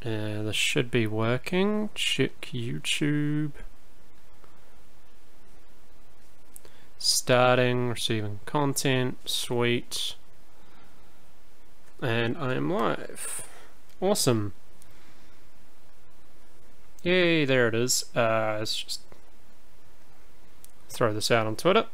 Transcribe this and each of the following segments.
This should be working. Check YouTube. Starting, receiving content, sweet. And I am live. Awesome. Yay, there it is. Let's just throw this out on Twitter.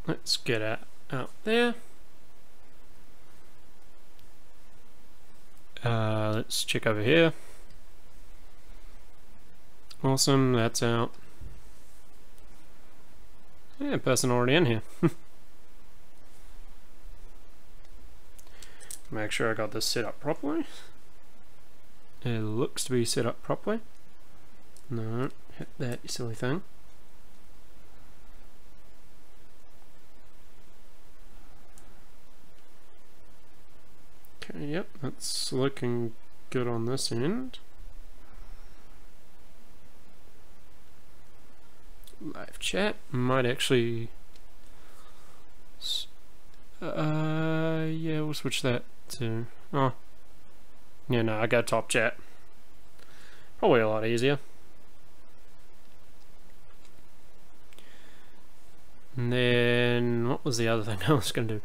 Let's get it out there. Let's check over here. Awesome, that's out. Yeah, person already in here. Make sure I got this set up properly. It looks to be set up properly. No, hit that, you silly thing. Okay, yep, that's looking good on this end. Live chat might actually yeah, we'll switch that to, oh yeah, no, I got top chat, probably a lot easier. And then what was the other thing I was gonna do?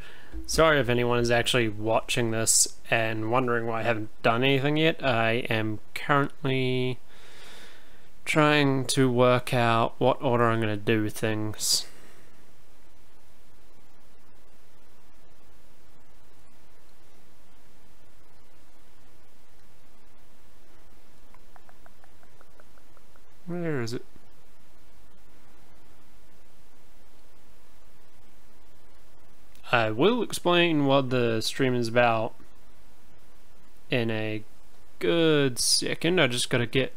Sorry if anyone is actually watching this and wondering why I haven't done anything yet. I am currently trying to work out what order I'm going to do things. Where is it? I will explain what the stream is about in a good second. I just gotta get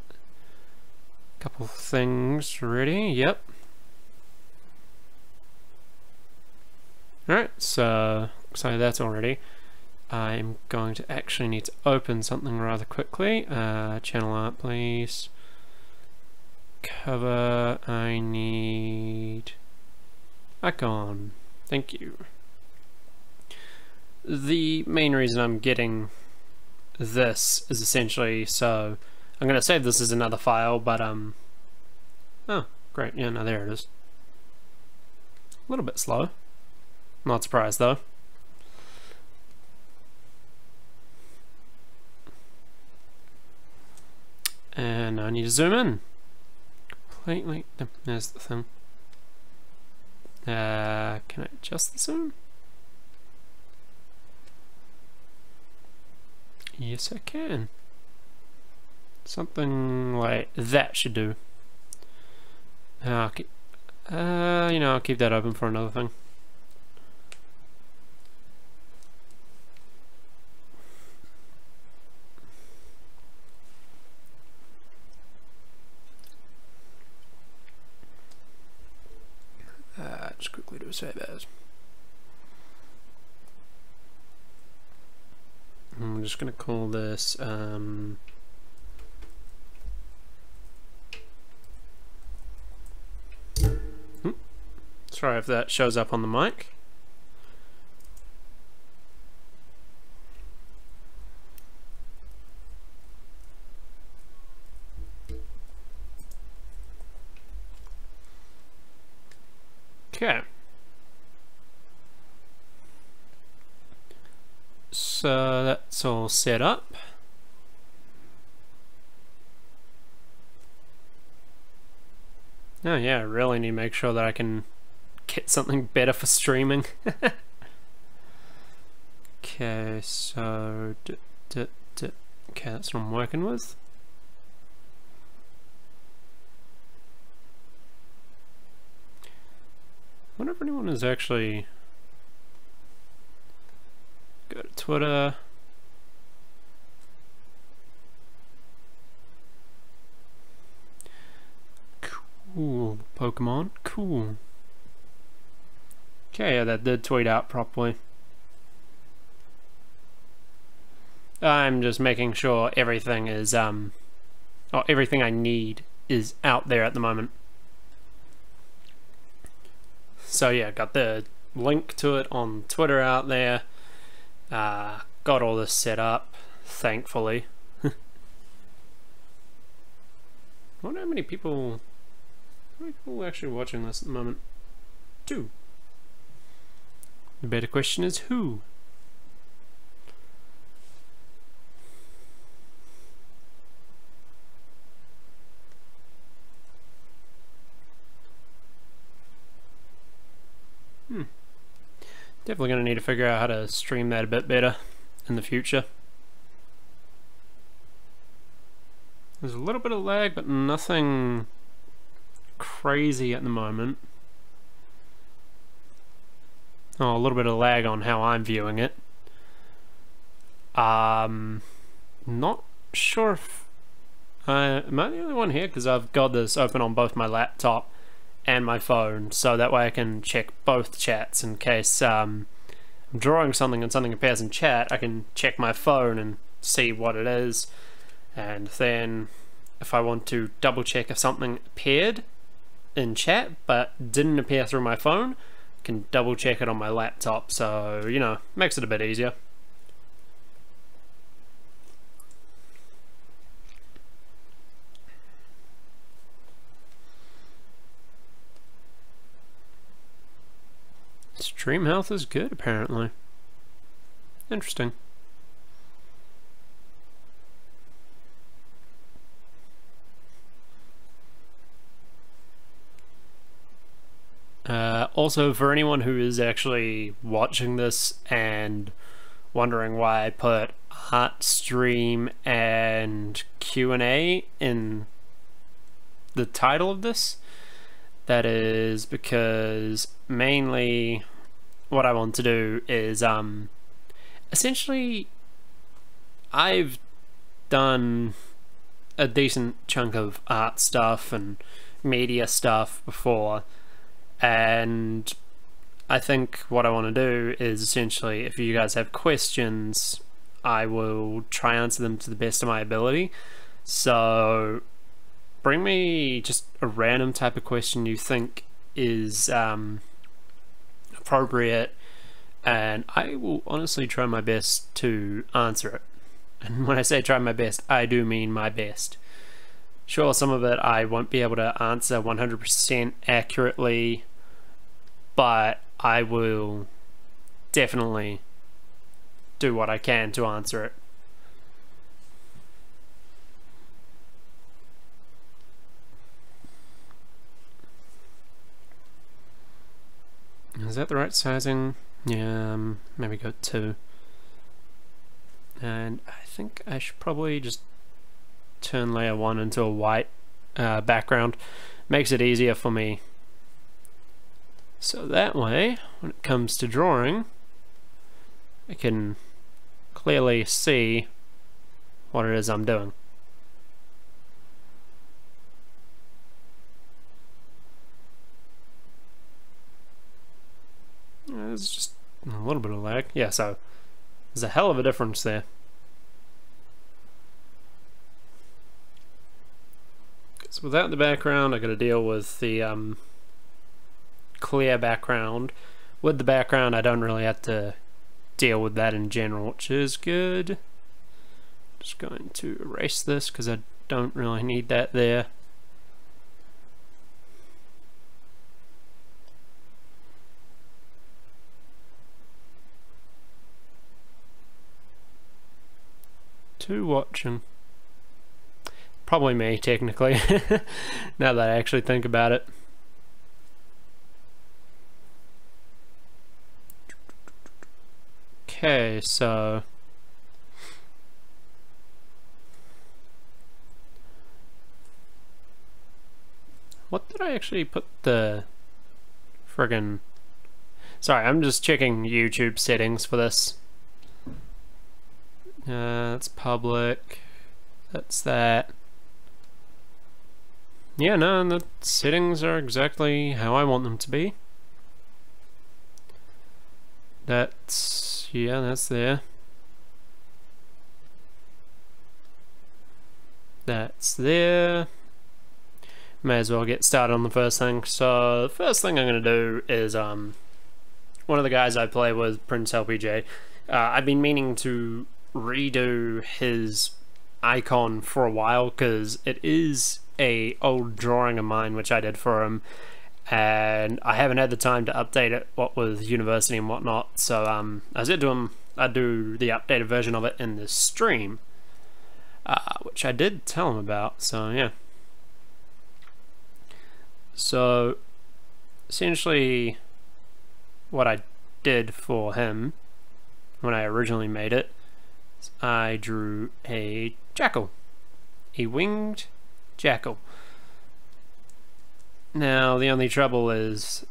a couple things ready. Yep. Alright, so looks like that's all ready. I'm going to actually need to open something rather quickly. Channel art, please. Cover, I need icon. Thank you. The main reason I'm getting this is essentially, so I'm going to save this as another file, but oh great, yeah, no, there it is. A little bit slow, not surprised though. And I need to zoom in completely. There's the thing. Can I adjust the zoom? Yes, I can. Something like that should do. I'll keep, you know, I'll keep that open for another thing. Just quickly do a save as. I'm just going to call this sorry if that shows up on the mic. Okay. So that's all set up. Oh yeah, I really need to make sure that I can get something better for streaming. Okay, so okay, that's what I'm working with. I wonder if anyone is actually go to Twitter. Ooh, Pokemon, cool. Okay, yeah, that did tweet out properly. I'm just making sure everything is, everything I need is out there at the moment. So yeah, got the link to it on Twitter out there. Got all this set up, thankfully. I wonder how many people are actually watching this at the moment. 2. The better question is who? Definitely going to need to figure out how to stream that a bit better in the future. There's a little bit of lag, but nothing crazy at the moment. Oh, a little bit of lag on how I'm viewing it. Not sure if... am I the only one here? Because I've got this open on both my laptop and my phone, so that way I can check both chats in case I'm drawing something and something appears in chat. I can check my phone and see what it is, and then if I want to double check if something appeared in chat but didn't appear through my phone, I can double check it on my laptop, so you know, makes it a bit easier. Stream health is good, apparently. Interesting. Also, for anyone who is actually watching this and wondering why I put art stream and Q&A in the title of this, that is because mainly what I want to do is essentially I've done a decent chunk of art stuff and media stuff before, and I think what I want to do is essentially, if you guys have questions, I will try and answer them to the best of my ability. So bring me just a random type of question you think is appropriate, and I will honestly try my best to answer it. And when I say try my best, I do mean my best. Sure, some of it I won't be able to answer 100% accurately, but I will definitely do what I can to answer it. Is that the right sizing? Yeah, maybe go 2. And I think I should probably just turn layer 1 into a white background. Makes it easier for me. So that way, when it comes to drawing, I can clearly see what it is I'm doing. There's just a little bit of lag. Yeah, so there's a hell of a difference there. So without the background, I got to deal with the clear background. With the background, I don't really have to deal with that in general, which is good. Just going to erase this because I don't really need that there. To watching. Probably me, technically, now that I actually think about it. Okay, so what did I actually put the friggin... Sorry, I'm just checking YouTube settings for this. That's public. That's that. yeah, no, the settings are exactly how I want them to be. That's, yeah, that's there. That's there. May as well get started on the first thing. So the first thing I'm going to do is one of the guys I play with, Prince LPJ. I've been meaning to redo his icon for a while because it is a old drawing of mine which I did for him, and I haven't had the time to update it, what with university and whatnot. So I said to him I'd do the updated version of it in this stream, which I did tell him about. So yeah. So essentially what I did for him when I originally made it, I drew a jackal, a winged jackal. Now the only trouble is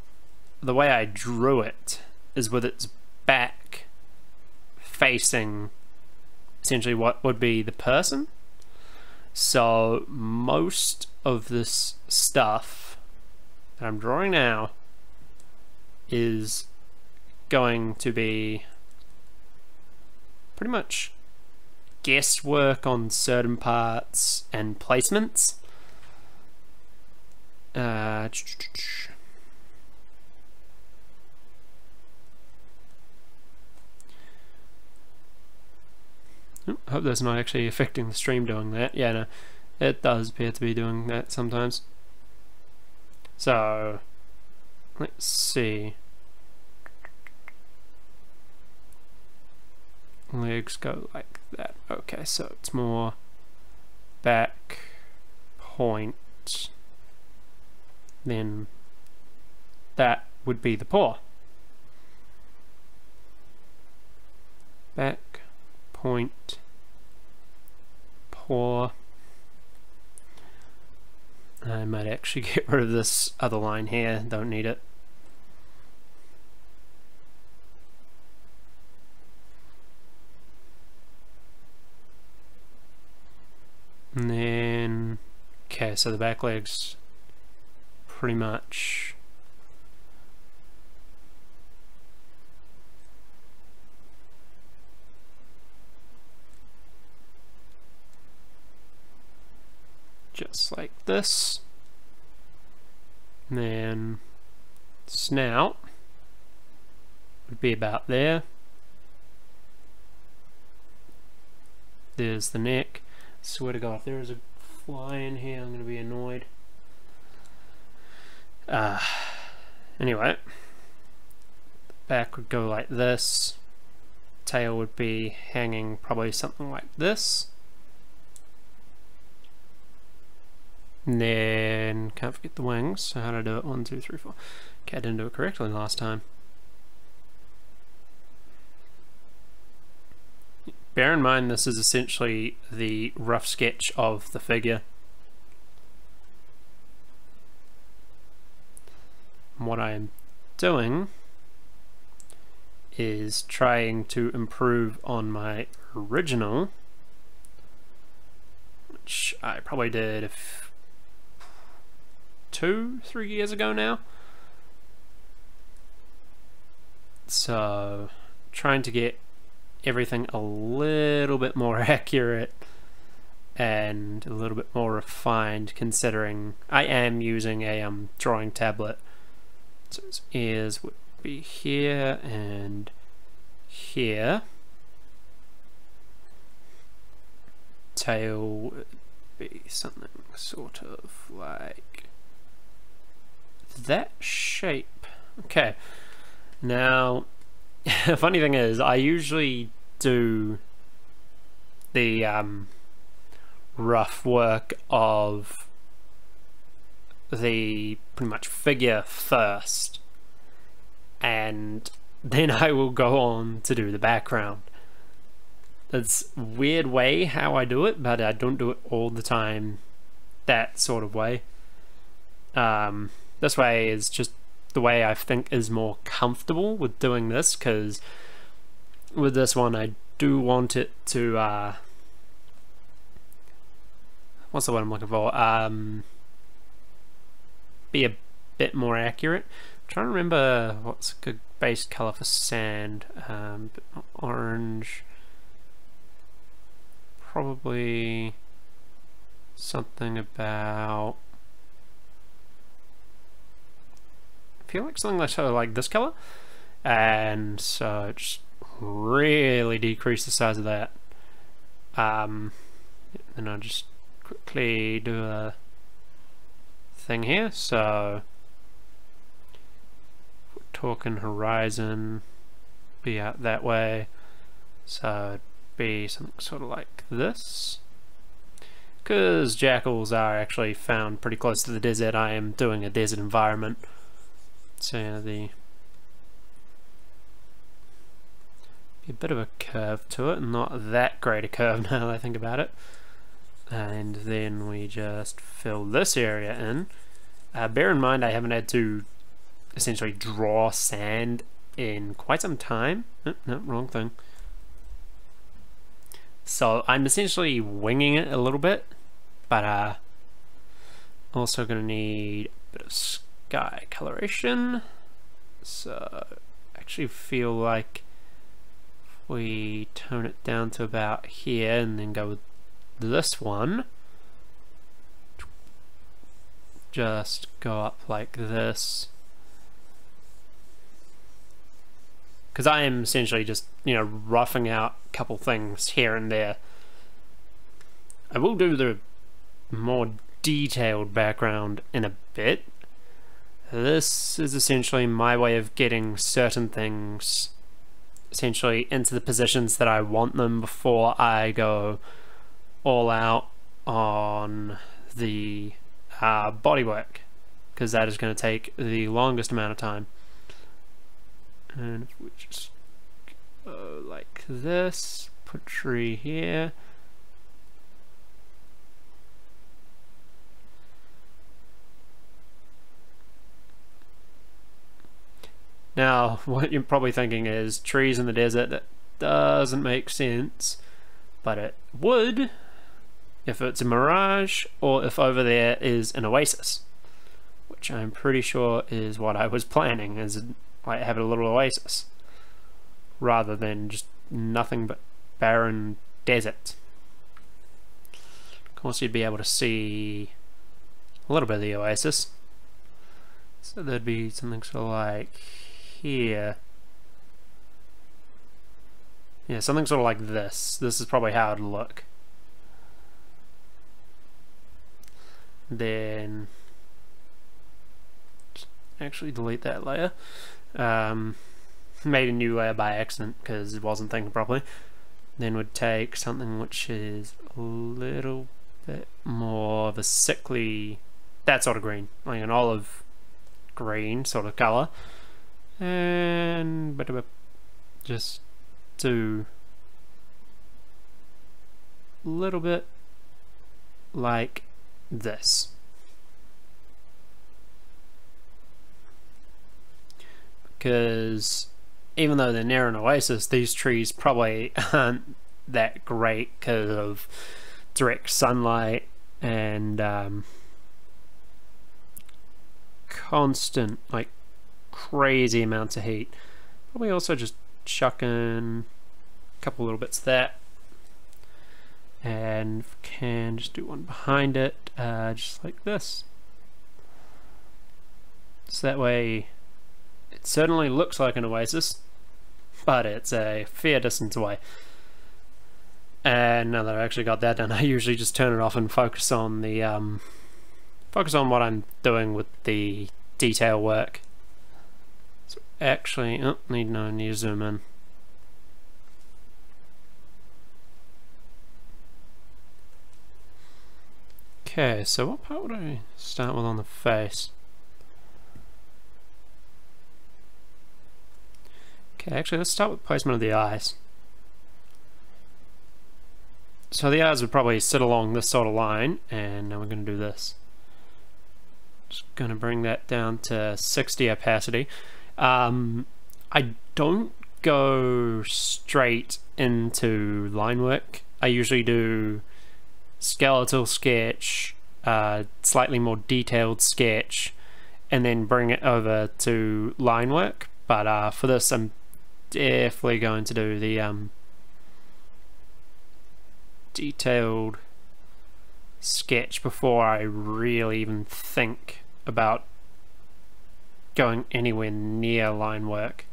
the way I drew it is with its back facing essentially what would be the person. So most of this stuff that I'm drawing now is going to be pretty much guesswork on certain parts and placements. Hope that's not actually affecting the stream doing that. Yeah, no, it does appear to be doing that sometimes. So let's see. Legs go like that. Okay, so it's more back point, then that would be the paw. Back point, paw. I might actually get rid of this other line here, don't need it. And then, okay, so the back leg's pretty much just like this. And then snout would be about there. There's the neck. Swear to God, if there is a fly in here, I'm going to be annoyed. Anyway, back would go like this. Tail would be hanging probably something like this. And then, can't forget the wings. So how did I do it? 1, 2, 3, 4. Okay, I didn't do it correctly last time. Bear in mind this is essentially the rough sketch of the figure. And what I am doing is trying to improve on my original, which I probably did 2-3 years ago now. So trying to get everything a little bit more accurate and a little bit more refined, considering I am using a drawing tablet. So his ears would be here and here. Tail would be something sort of like that shape. Okay, now the funny thing is, I usually do the rough work of the pretty much figure first, and then I will go on to do the background. It's a weird way how I do it, but I don't do it all the time that sort of way. This way is just the way I think is more comfortable with doing this, because with this one I do want it to what's the word I'm looking for, be a bit more accurate. I'm trying to remember what's a good base color for sand. Orange. Probably something about... I feel like something like, sort of like this color. And so just really decrease the size of that. Then I'll just quickly do a thing here. So we're talking horizon, be out that way. So it'd be something sort of like this. Because jackals are actually found pretty close to the desert, I am doing a desert environment. So yeah, be a bit of a curve to it, not that great a curve now that I think about it. And then we just fill this area in. Bear in mind I haven't had to essentially draw sand in quite some time. Oh, no, wrong thing. So I'm essentially winging it a little bit, but also gonna need a bit of sky coloration. So I actually feel like if we tone it down to about here and then go with this one, just go up like this, because I am essentially just, you know, roughing out a couple things here and there. I will do the more detailed background in a bit. This is essentially my way of getting certain things essentially into the positions that I want them before I go all out on the bodywork, because that is going to take the longest amount of time. And if we just go like this, put tree here. Now, what you're probably thinking is trees in the desert, that doesn't make sense, but it would if it's a mirage or if over there is an oasis, which I'm pretty sure is what I was planning, is like have a little oasis rather than just nothing but barren desert. Of course you'd be able to see a little bit of the oasis, so there'd be something sort of like here. Yeah, something sort of like this. This is probably how it'd look. Then actually delete that layer. Made a new layer by accident because it wasn't thinking properly. Then would take something which is a little bit more of a sickly, that sort of green, like an olive green sort of color, and just do a little bit like this. Because even though they're near an oasis, these trees probably aren't that great because of direct sunlight and constant, like, crazy amounts of heat. Probably also just chuck in a couple little bits of that, and can just do one behind it, just like this. So that way it certainly looks like an oasis, but it's a fair distance away. And now that I've actually got that done, I usually just turn it off and focus on the focus on what I'm doing with the detail work. So actually, need to zoom in. Okay, so what part would I start with on the face? Okay, actually let's start with placement of the eyes. So the eyes would probably sit along this sort of line, and now we're going to do this. Just going to bring that down to 60 opacity. I don't go straight into line work. I usually do skeletal sketch, slightly more detailed sketch, and then bring it over to line work. But for this, I'm definitely going to do the detailed sketch before I really even think about going anywhere near line work.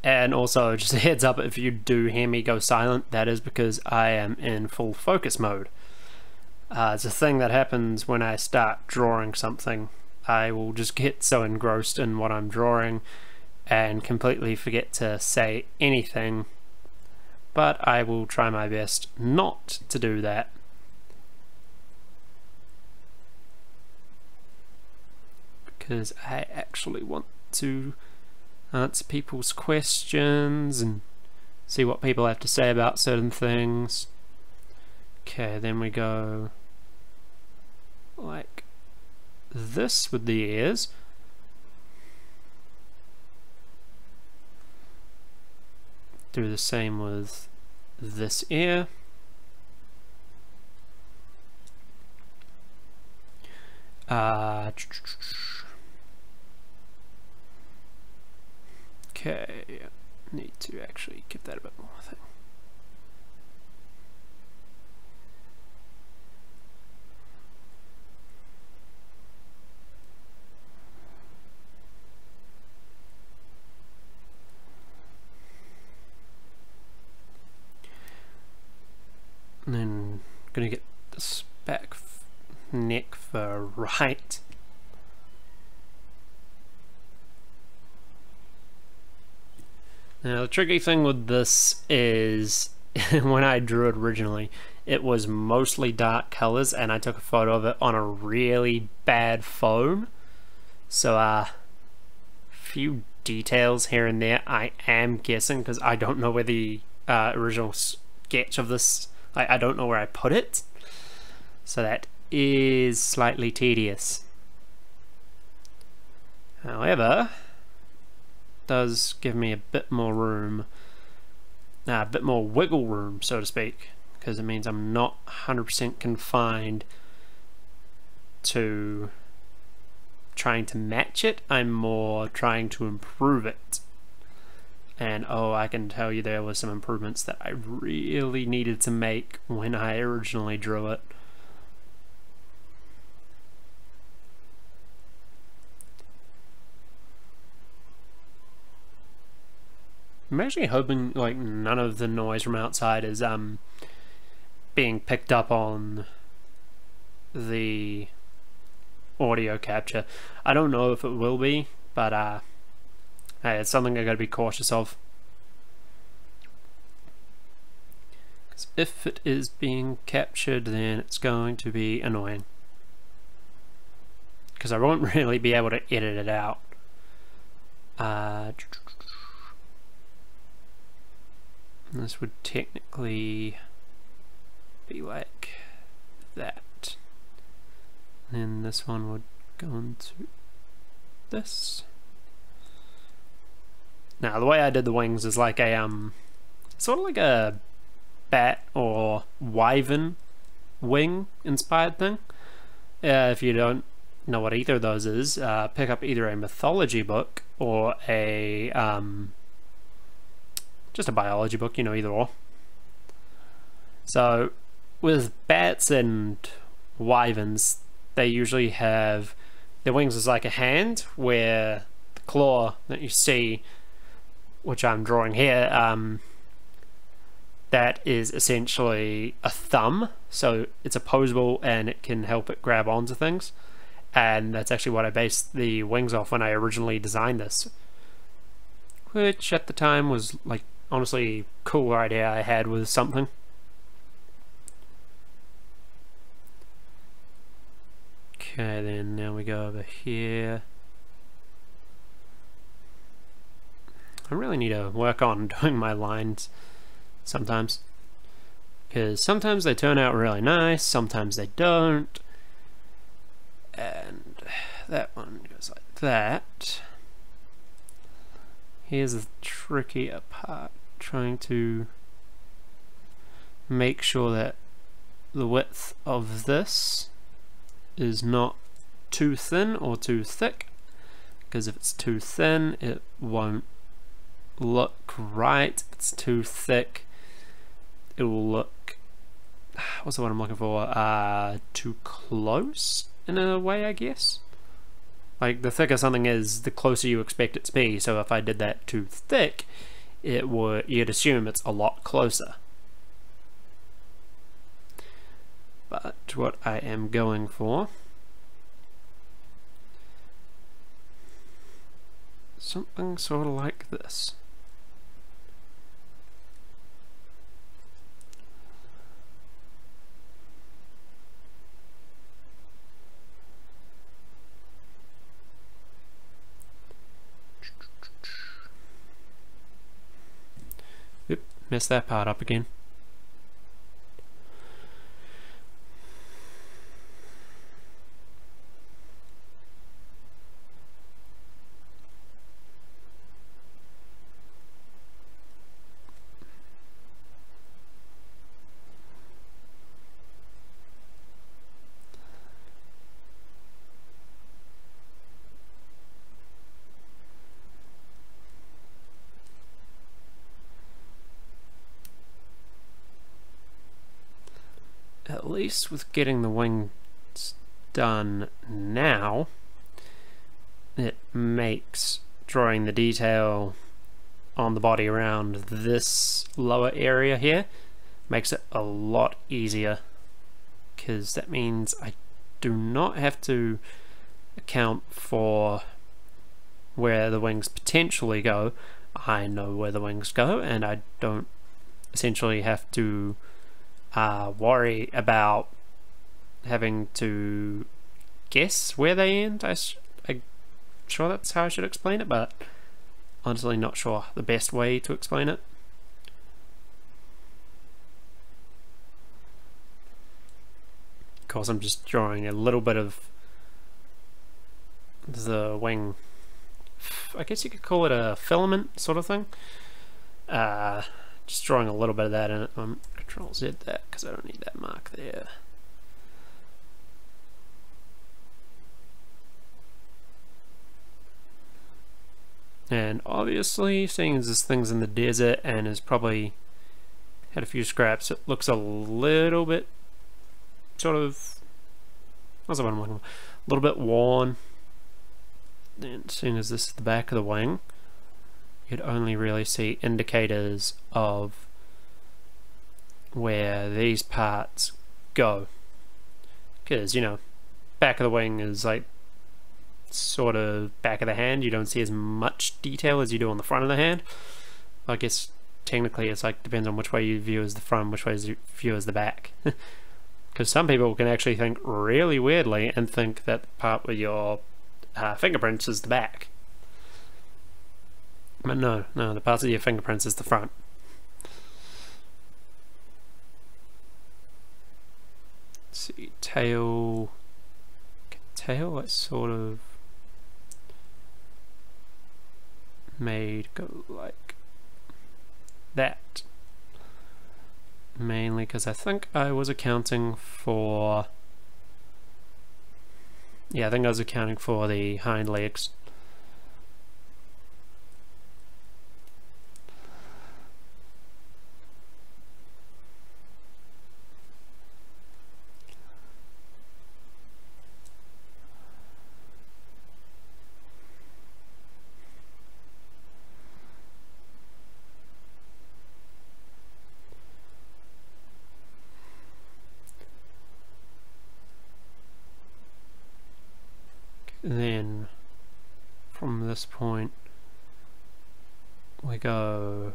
And also, just a heads up, if you do hear me go silent, that is because I am in full focus mode. It's a thing that happens when I start drawing something. I will just get so engrossed in what I'm drawing and completely forget to say anything, but I will try my best not to do that. Because I actually want to answer people's questions and see what people have to say about certain things. Okay, then we go like this with the ears. Do the same with this ear. Okay, need to actually give that a bit more, I think. And then gonna get this back neck for right. Now the tricky thing with this is when I drew it originally, it was mostly dark colors and I took a photo of it on a really bad phone. So few details here and there I am guessing, because I don't know where the original sketch of this, I don't know where I put it. So that is slightly tedious. However, does give me a bit more room, a bit more wiggle room, so to speak, because it means I'm not 100% confined to trying to match it. I'm more trying to improve it. And oh, I can tell you there was some improvements that I really needed to make when I originally drew it. I'm actually hoping like none of the noise from outside is being picked up on the audio capture. I don't know if it will be, but hey, it's something I gotta be cautious of. Because if it is being captured, then it's going to be annoying. Because I won't really be able to edit it out. This would technically be like that. And then this one would go into this. Now the way I did the wings is like a sort of like a bat or wyvern wing inspired thing. If you don't know what either of those is, pick up either a mythology book or a just a biology book, you know, either or. So with bats and wyverns, they usually have their wings as like a hand, where the claw that you see, which I'm drawing here, that is essentially a thumb. So it's opposable and it can help it grab onto things. And that's actually what I based the wings off when I originally designed this, which at the time was like honestly cool idea I had with something. Okay, then now we go over here. I really need to work on doing my lines sometimes, because sometimes they turn out really nice, sometimes they don't. And that one goes like that. here's the trickier part, trying to make sure that the width of this is not too thin or too thick, because if it's too thin it won't look right. If it's too thick it will look, what's the word I'm looking for, too close in a way, I guess. Like, the thicker something is, the closer you expect it to be, so if I did that too thick, you'd assume it's a lot closer. But what I am going for, something sort of like this. Oop, messed that part up again. At least with getting the wings done now, it makes drawing the detail on the body around this lower area here makes it a lot easier, because that means I do not have to account for where the wings potentially go. I know where the wings go, and I don't essentially have to worry about having to guess where they end. I'm sure that's how I should explain it, but honestly not sure the best way to explain it. Of course, I'm just drawing a little bit of the wing, I guess you could call it a filament sort of thing. Just drawing a little bit of that in it. Control Z that because I don't need that mark there. And obviously, seeing as this thing's in the desert and has probably had a few scraps, it looks a little bit sort of, what's the one I'm looking for? A little bit worn. And seeing as this is the back of the wing, you'd only really see indicators of where these parts go, because, you know, back of the wing is like sort of back of the hand. You don't see as much detail as you do on the front of the hand. I guess technically it's like depends on which way you view as the front, which way you view as the back. Because some people can actually think really weirdly and think that the part with your fingerprints is the back. But no, the parts of your fingerprints is the front. Let's see, tail, I sort of made go like that. Mainly because I think I was accounting for, yeah, I think I was accounting for the hind legs. Then from this point we go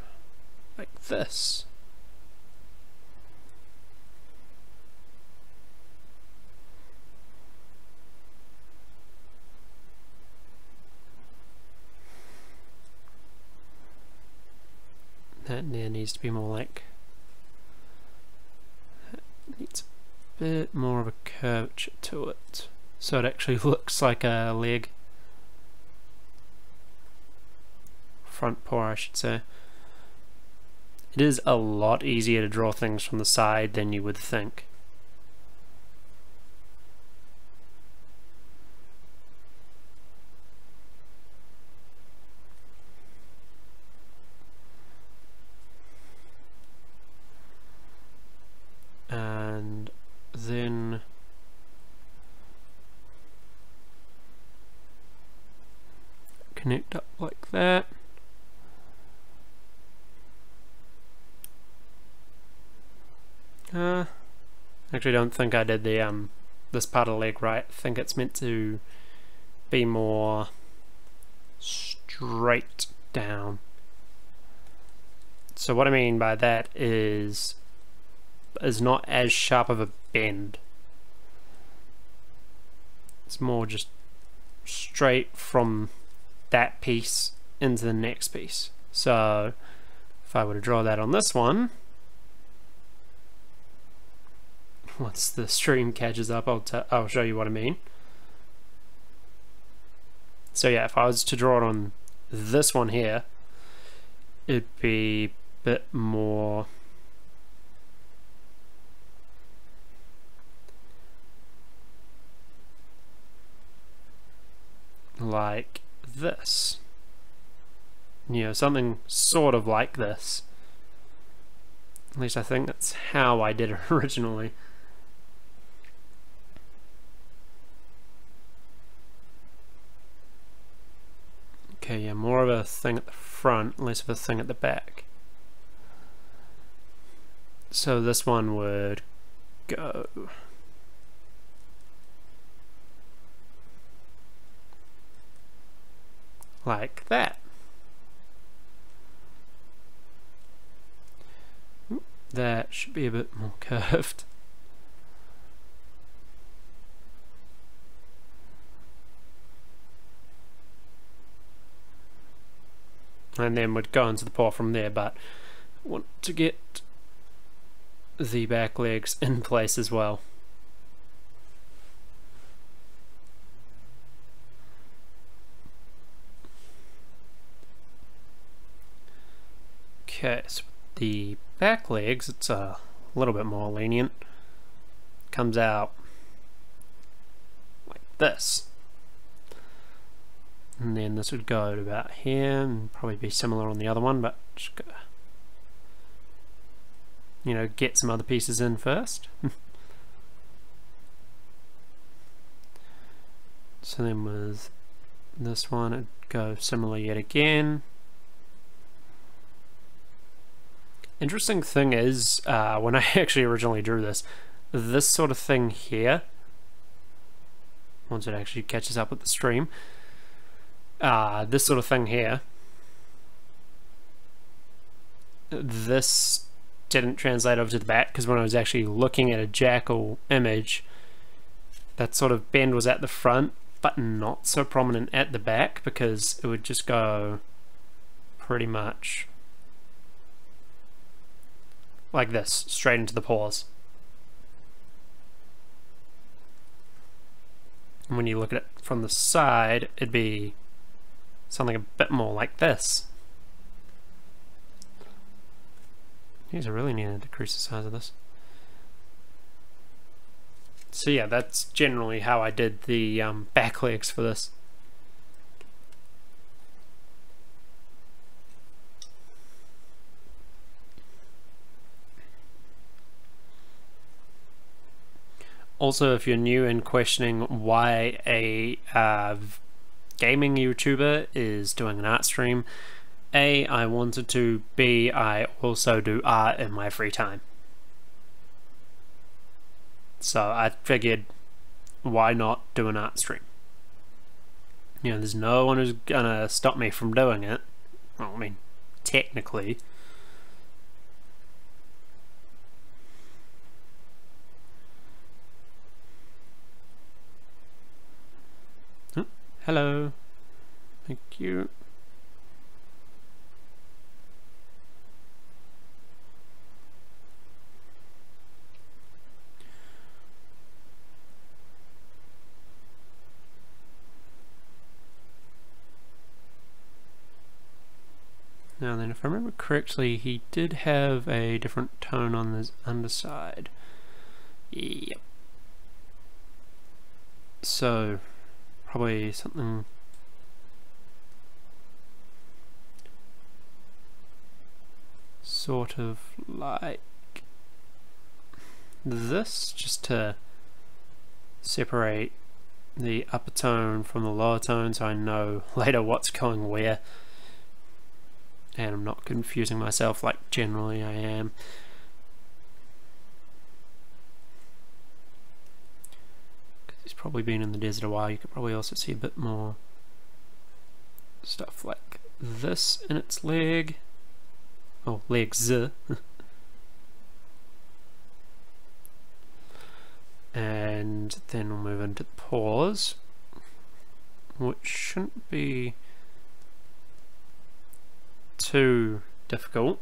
like this. That there needs to be more like, it needs a bit more of a curvature to it, so it actually looks like a leg front paw, I should say. It is a lot easier to draw things from the side than you would think. And then connect up like that. Actually don't think I did the this part of the leg right. I think it's meant to be more straight down. So what I mean by that is not as sharp of a bend. It's more just straight from that piece into the next piece. So if I were to draw that on this one, once the stream catches up, I'll show you what I mean. So yeah, if I was to draw it on this one here, it'd be a bit more like this. You know, something sort of like this. At least I think that's how I did it originally. Okay, yeah, more of a thing at the front, less of a thing at the back. So this one would go like that. That should be a bit more curved. And then would go into the paw from there, but I want to get the back legs in place as well. Okay, so the back legs, it's a little bit more lenient. Comes out like this. And then this would go to about here and probably be similar on the other one, but just go, you know, get some other pieces in first. So then with this one it'd go similar yet again. Interesting thing is, when I actually originally drew this sort of thing here, once it actually catches up with the stream, this sort of thing here, this didn't translate over to the back, because when I was actually looking at a jackal image, that sort of bend was at the front, but not so prominent at the back, because it would just go pretty much like this, straight into the paws. And when you look at it from the side, it'd be something a bit more like this. Geez, I really need to decrease the size of this. So yeah, that's generally how I did the back legs for this. Also, if you're new and questioning why a gaming YouTuber is doing an art stream, A, I wanted to, B, I also do art in my free time. So I figured, why not do an art stream? You know, there's no one who's gonna stop me from doing it. Well, I mean, technically. Oh, hello. Thank you. Now then, if I remember correctly, he did have a different tone on his underside. Yep. So, probably something sort of like this, just to separate the upper tone from the lower tone so I know later what's going where. And I'm not confusing myself like generally I am. Because he's probably been in the desert a while. You could probably also see a bit more stuff like this in its leg. Oh, legs. And then we'll move into the paws, which shouldn't be too difficult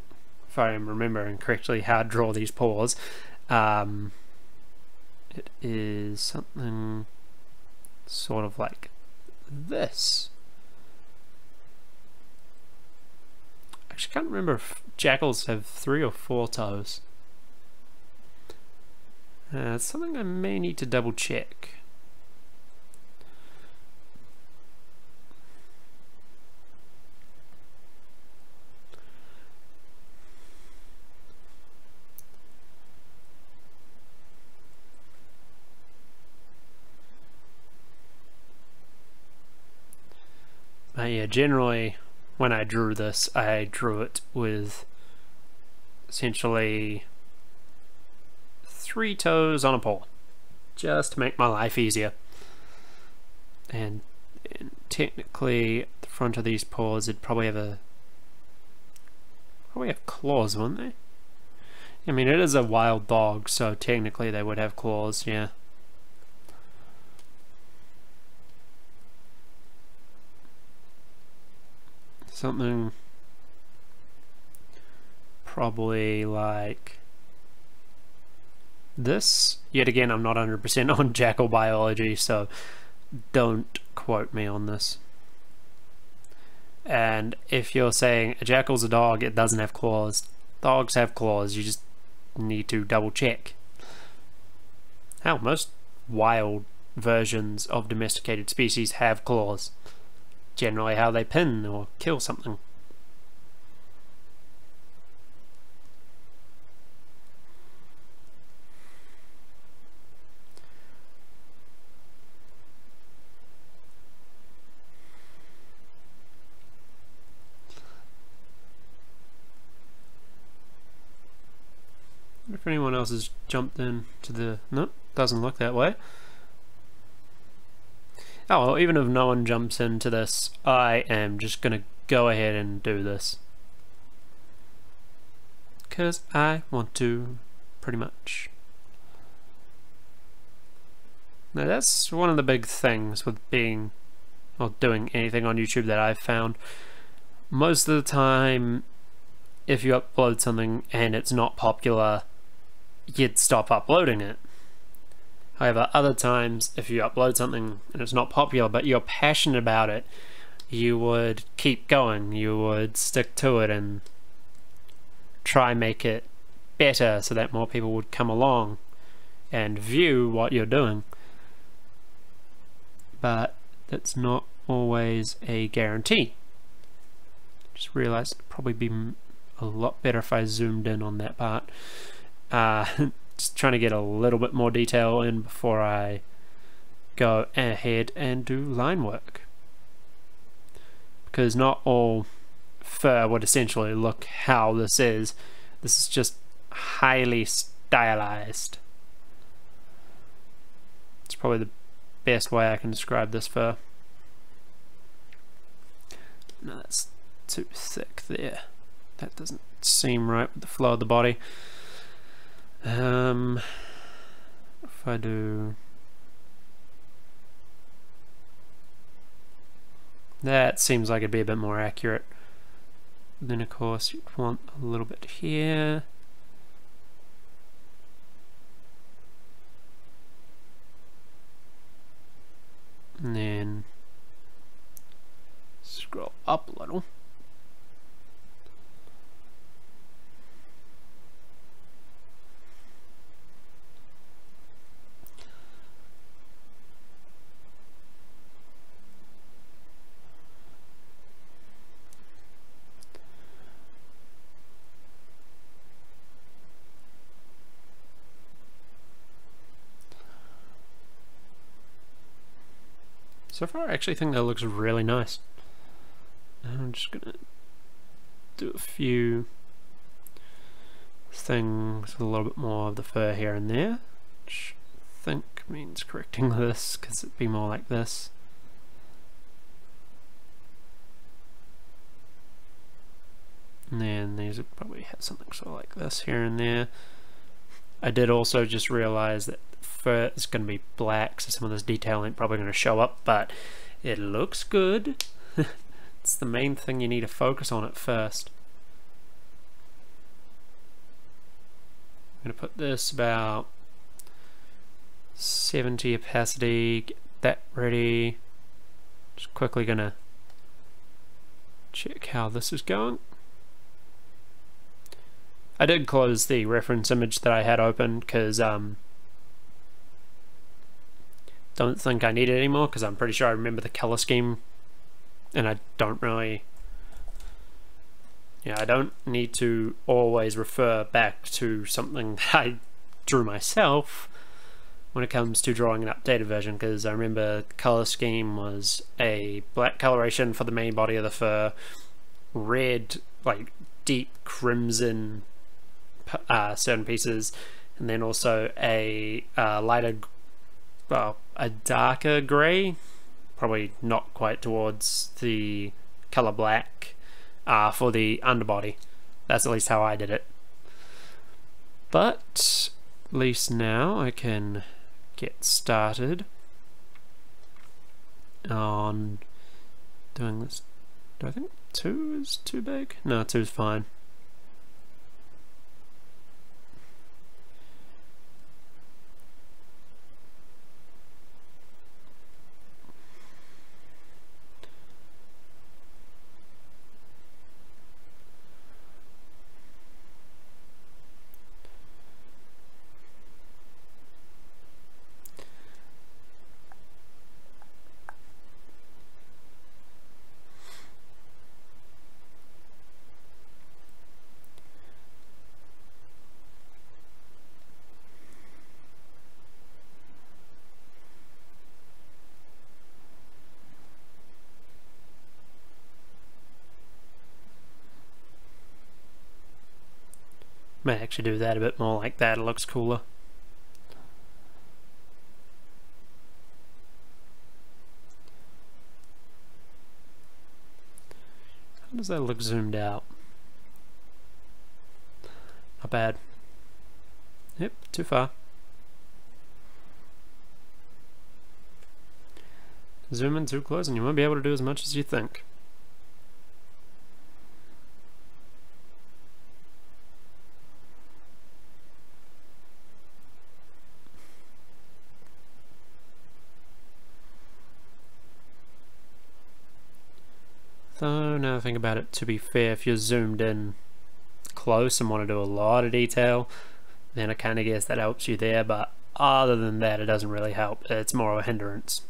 if I am remembering correctly how to draw these paws. It is something sort of like this. Actually, can't remember if jackals have 3 or 4 toes. It's something I may need to double check. Yeah, generally when I drew this, I drew it with essentially 3 toes on a paw, just to make my life easier. And technically, the front of these paws would probably have claws, wouldn't they? I mean, it is a wild dog, so technically they would have claws, yeah. Something probably like this. Yet again, I'm not 100% on jackal biology, so don't quote me on this. And if you're saying a jackal's a dog, it doesn't have claws. Dogs have claws, you just need to double check. Hell, most wild versions of domesticated species have claws. Generally how they pin or kill something. If anyone else has jumped in to the... Nope, doesn't look that way. Oh, well, even if no one jumps into this, I am just going to go ahead and do this. Because I want to, pretty much. Now that's one of the big things with being, or doing anything on YouTube that I've found. Most of the time, if you upload something and it's not popular, you'd stop uploading it. However, other times, if you upload something and it's not popular, but you're passionate about it, you would keep going. You would stick to it and try make it better so that more people would come along and view what you're doing. But that's not always a guarantee. Just realized it'd probably be a lot better if I zoomed in on that part. Just trying to get a little bit more detail in before I go ahead and do line work, because not all fur would essentially look how this is. This is just highly stylized. It's probably the best way I can describe this fur. No, that's too thick there. That doesn't seem right with the flow of the body. If I do that, seems like it'd be a bit more accurate. Then of course you'd want a little bit here. And then scroll up a little. So far I actually think that looks really nice. I'm just gonna do a few things with a little bit more of the fur here and there, which I think means correcting this because it'd be more like this. And then these would probably have something sort of like this here and there. I did also just realize that fur is going to be black, so some of this detail ain't probably going to show up, but it looks good. It's the main thing you need to focus on at first. I'm going to put this about 70 opacity, get that ready. Just quickly going to check how this is going. I did close the reference image that I had open because don't think I need it anymore, because I'm pretty sure I remember the color scheme, and I don't really, I don't need to always refer back to something that I drew myself when it comes to drawing an updated version, because I remember the color scheme was a black coloration for the main body of the fur, red, like deep crimson certain pieces, and then also a lighter, well, a darker grey, probably not quite towards the color black, for the underbody. That's at least how I did it. But at least now I can get started on doing this. Do I think 2 is too big? No, 2 is fine. May actually do that a bit more like that, it looks cooler. How does that look zoomed out? Not bad. Yep, too far. Zoom in too close and you won't be able to do as much as you think. So now think about it, to be fair, if you're zoomed in close and want to do a lot of detail, then I kind of guess that helps you there, but other than that it doesn't really help. It's more of a hindrance.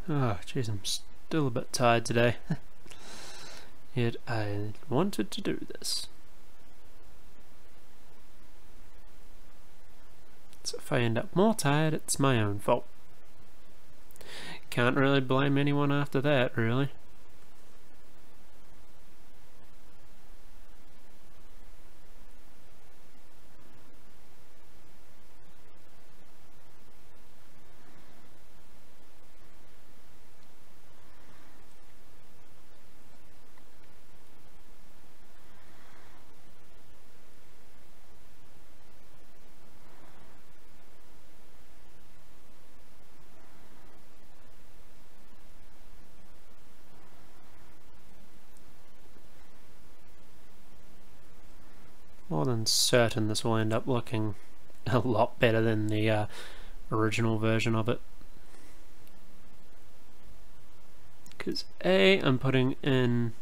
Oh, jeez, I'm still a bit tired today. Yet I wanted to do this. So if I end up more tired, it's my own fault. Can't really blame anyone after that, really. than certain this will end up looking a lot better than the original version of it. Because A, I'm putting in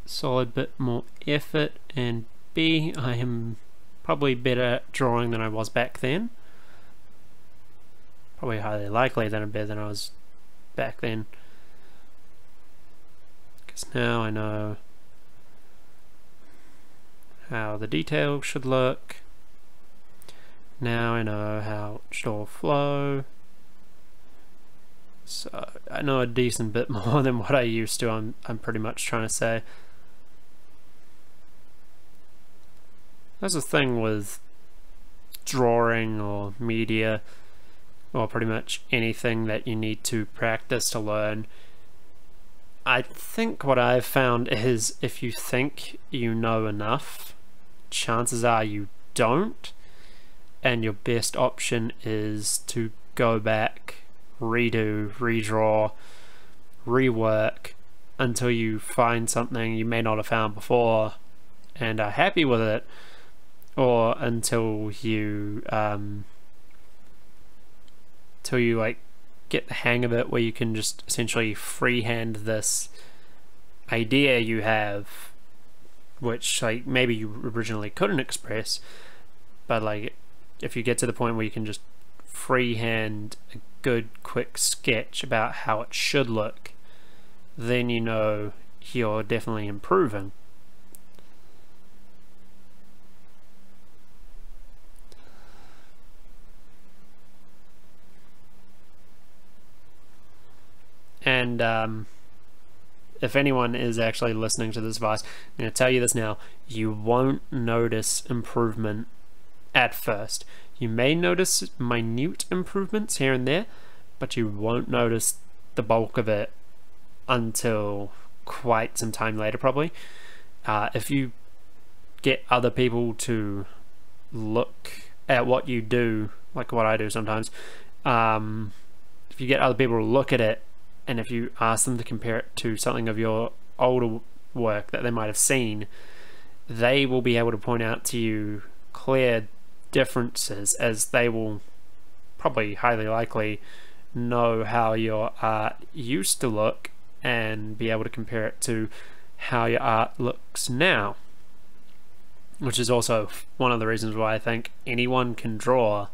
a solid bit more effort, and B, I am probably better at drawing than I was back then. Probably highly likely that I'm better than I was back then. Because now I know how the detail should look. Now I know how it should all flow. So I know a decent bit more than what I used to, I'm pretty much trying to say. That's the thing with drawing or media, or pretty much anything that you need to practice to learn. I think what I've found is if you think you know enough, chances are you don't, and your best option is to go back, redo, redraw, rework until you find something you may not have found before and are happy with it, or until you like get the hang of it, where you can just essentially freehand this idea you have, which like maybe you originally couldn't express, but like if you get to the point where you can just freehand a good quick sketch about how it should look, then you know you're definitely improving. And if anyone is actually listening to this advice, I'm going to tell you this now: you won't notice improvement at first. You may notice minute improvements here and there, but you won't notice the bulk of it until quite some time later, probably. If you get other people to look at what you do, like what I do sometimes, if you get other people to look at it, and if you ask them to compare it to something of your older work that they might have seen, they will be able to point out to you clear differences, as they will probably highly likely know how your art used to look and be able to compare it to how your art looks now, which is also one of the reasons why I think anyone can draw,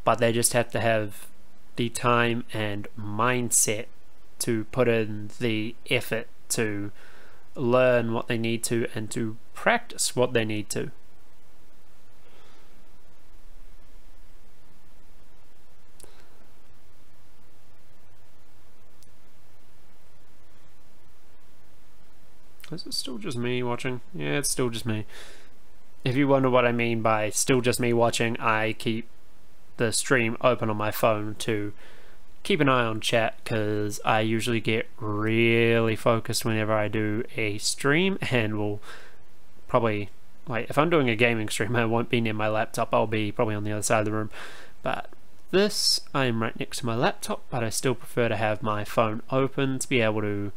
but they just have to have the time and mindset to put in the effort to learn what they need to and to practice what they need to. Is it still just me watching? Yeah, it's still just me. If you wonder what I mean by still just me watching, I keep the stream open on my phone to keep an eye on chat, because I usually get really focused whenever I do a stream, and will probably, like, if I'm doing a gaming stream, I won't be near my laptop, I'll be probably on the other side of the room. But this, I'm right next to my laptop, but I still prefer to have my phone open to be able to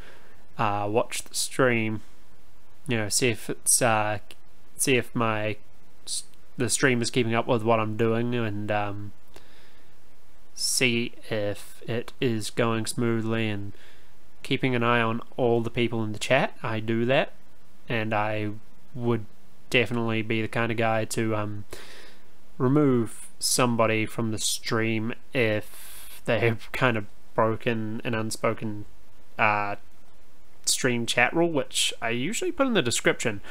watch the stream, you know, see if it's see if the stream is keeping up with what I'm doing, and see if it is going smoothly, and keeping an eye on all the people in the chat. I do that, and I would definitely be the kind of guy to remove somebody from the stream if they've kind of broken an unspoken stream chat rule, which I usually put in the description,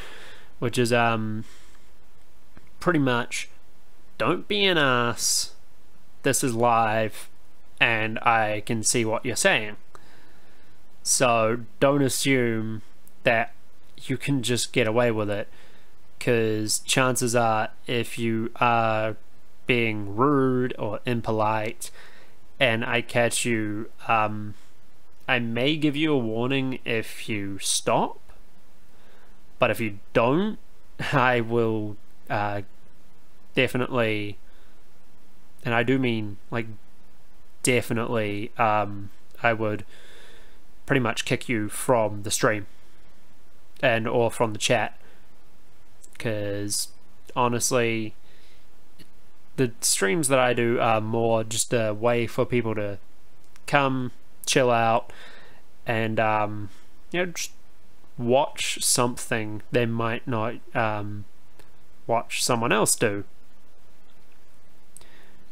which is pretty much, don't be an ass, this is live and I can see what you're saying, so don't assume that you can just get away with it, because chances are if you are being rude or impolite and I catch you, I may give you a warning if you stop, but if you don't, I will definitely, and I do mean like definitely, I would pretty much kick you from the stream and or from the chat, because honestly, the streams that I do are more just a way for people to come, chill out, and just watch something they might not watch someone else do.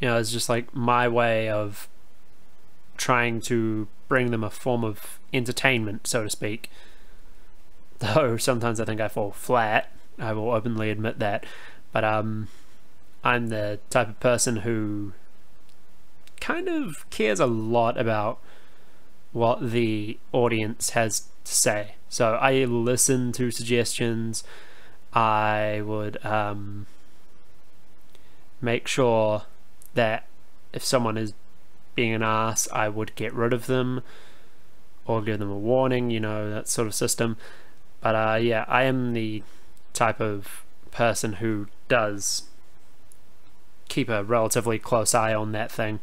It's just like my way of trying to bring them a form of entertainment, so to speak. Though sometimes I think I fall flat, I will openly admit that. But I'm the type of person who kind of cares a lot about what the audience has to say. So I listen to suggestions. I would make sure that if someone is being an ass, I would get rid of them or give them a warning, that sort of system. But yeah, I am the type of person who does keep a relatively close eye on that thing.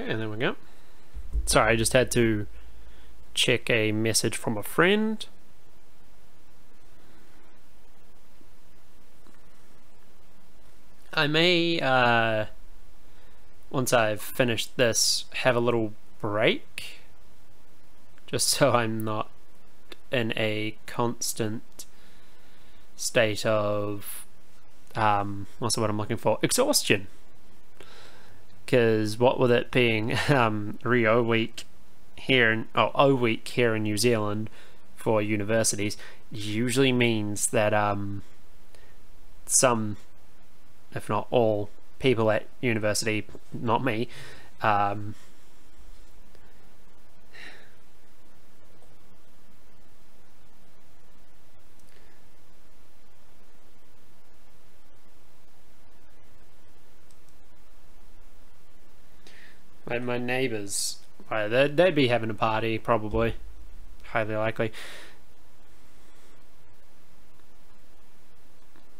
Okay, there we go. Sorry, I just had to check a message from a friend. I may, once I've finished this, have a little break, just so I'm not in a constant state of, what's the word I'm looking for? Exhaustion. Because what with it being Rio week here, O week here in New Zealand for universities, usually means that some, if not all, people at university, not me, like my neighbours, they'd be having a party, probably, highly likely.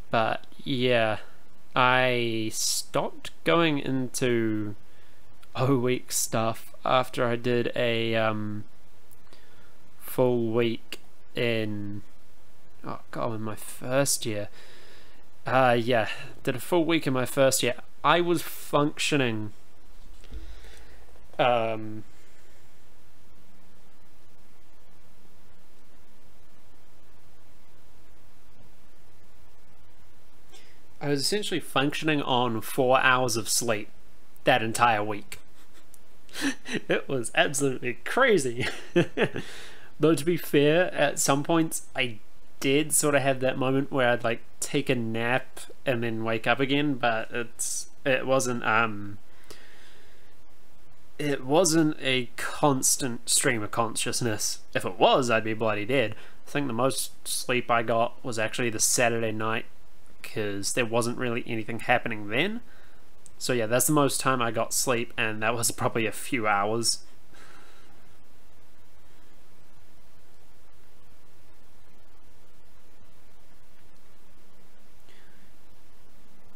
But yeah, I stopped going into O-week stuff after I did a full week in, oh god, in my first year. Yeah, did a full week in my first year. I was functioning I was essentially functioning on 4 hours of sleep that entire week. It was absolutely crazy. Though to be fair, at some points I did sort of have that moment where I'd like take a nap and then wake up again, but it wasn't a constant stream of consciousness. If it was, I'd be bloody dead. I think the most sleep I got was actually the Saturday night, because there wasn't really anything happening then. So yeah, that's the most time I got sleep, and that was probably a few hours.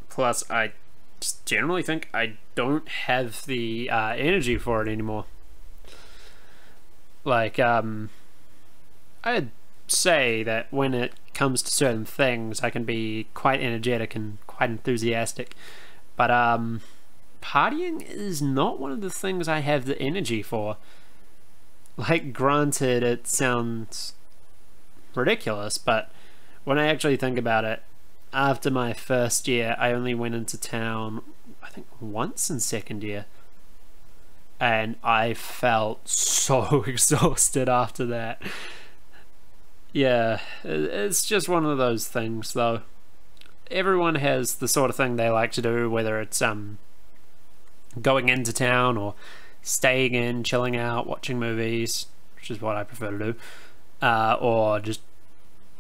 Plus, I just generally think I don't have the energy for it anymore. Like, I'd say that when it comes to certain things, I can be quite energetic and quite enthusiastic, but partying is not one of the things I have the energy for. Like, granted, it sounds ridiculous, but when I actually think about it, after my first year, I only went into town, I think, once in second year, and I felt so exhausted after that. Yeah, it's just one of those things, though. Everyone has the sort of thing they like to do, whether it's going into town or staying in, chilling out, watching movies, which is what I prefer to do, or just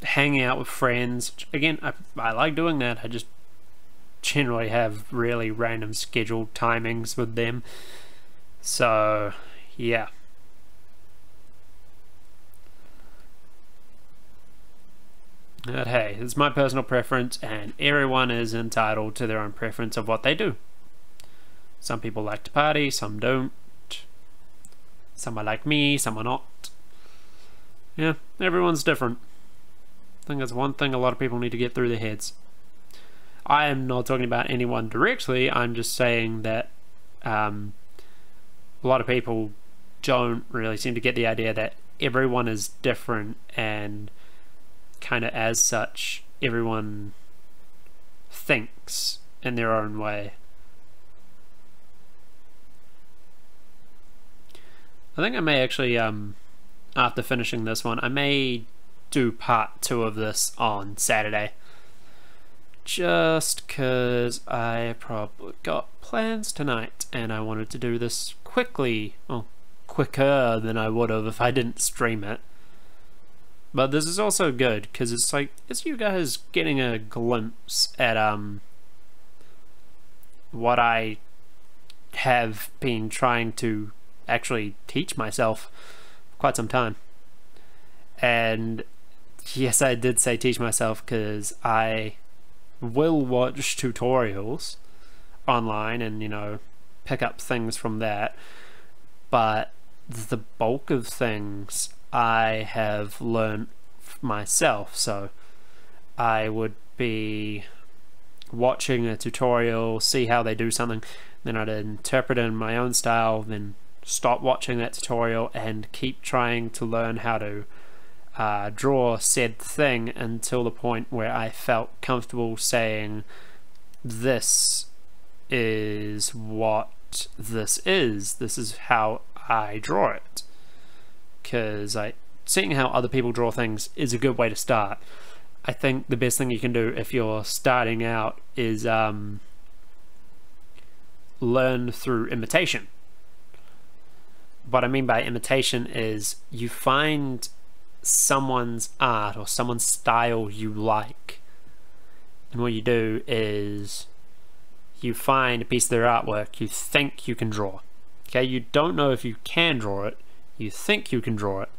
hanging out with friends. Again, I like doing that. I just generally have really random scheduled timings with them. So yeah. But hey, it's my personal preference, and everyone is entitled to their own preference of what they do. Some people like to party, some don't. Some are like me, some are not. Yeah, everyone's different. I think that's one thing a lot of people need to get through their heads. I am not talking about anyone directly, I'm just saying that a lot of people don't really seem to get the idea that everyone is different, and kind of as such, everyone thinks in their own way. I think I may actually, after finishing this one, I may do part 2 of this on Saturday. Just because I probably got plans tonight, and I wanted to do this quickly. Well, quicker than I would have if I didn't stream it. But this is also good, because it's like, it's you guys getting a glimpse at, what I have been trying to actually teach myself for quite some time. And yes, I did say teach myself, because I will watch tutorials online and, you know, pick up things from that, but the bulk of things I have learned myself. So I would be watching a tutorial, see how they do something, then I'd interpret it in my own style, then stop watching that tutorial and keep trying to learn how to draw said thing until the point where I felt comfortable saying, this is what this is how I draw it. Because seeing how other people draw things is a good way to start. I think the best thing you can do if you're starting out is learn through imitation. What I mean by imitation is you find someone's art or someone's style you like, and what you do is you find a piece of their artwork you think you can draw. Okay, you don't know if you can draw it, you think you can draw it.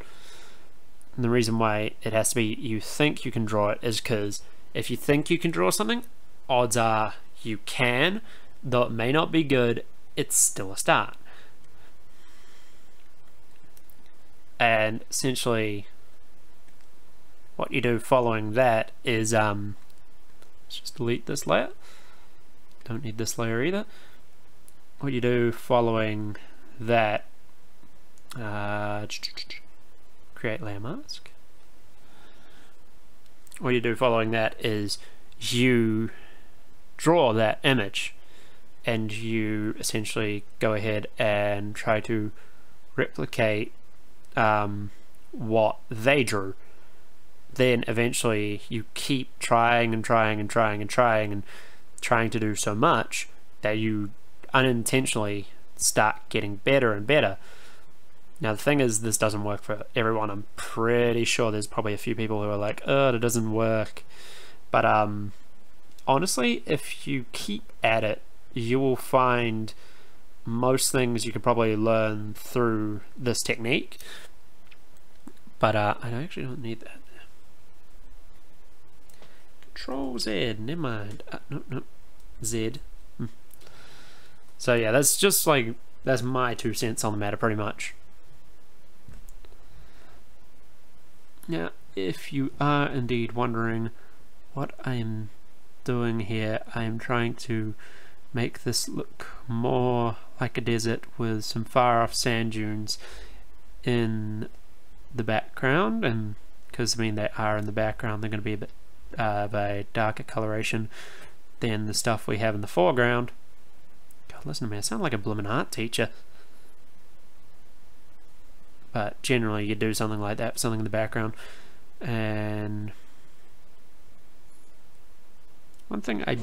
And the reason why it has to be you think you can draw it is because if you think you can draw something, odds are you can, though it may not be good, it's still a start. And essentially what you do following that is let's just delete this layer, don't need this layer either. What you do following that, create layer mask. What you do following that is you draw that image, and you essentially go ahead and try to replicate what they drew. Then eventually you keep trying and trying and trying and trying and trying to do so much that you unintentionally start getting better and better. Now the thing is, this doesn't work for everyone. I'm pretty sure there's probably a few people who are like, oh, it doesn't work. But honestly, if you keep at it, you will find most things you could probably learn through this technique. But I actually don't need that. Control Z, never mind. No, Z. So yeah, that's just like, that's my 2 cents on the matter pretty much. Now, if you are indeed wondering what I am doing here, I am trying to make this look more like a desert with some far off sand dunes in the background, and because I mean they are in the background, they're going to be a bit of a darker coloration than the stuff we have in the foreground. God, listen to me, I sound like a blooming art teacher. But generally you do something like that, something in the background. And one thing I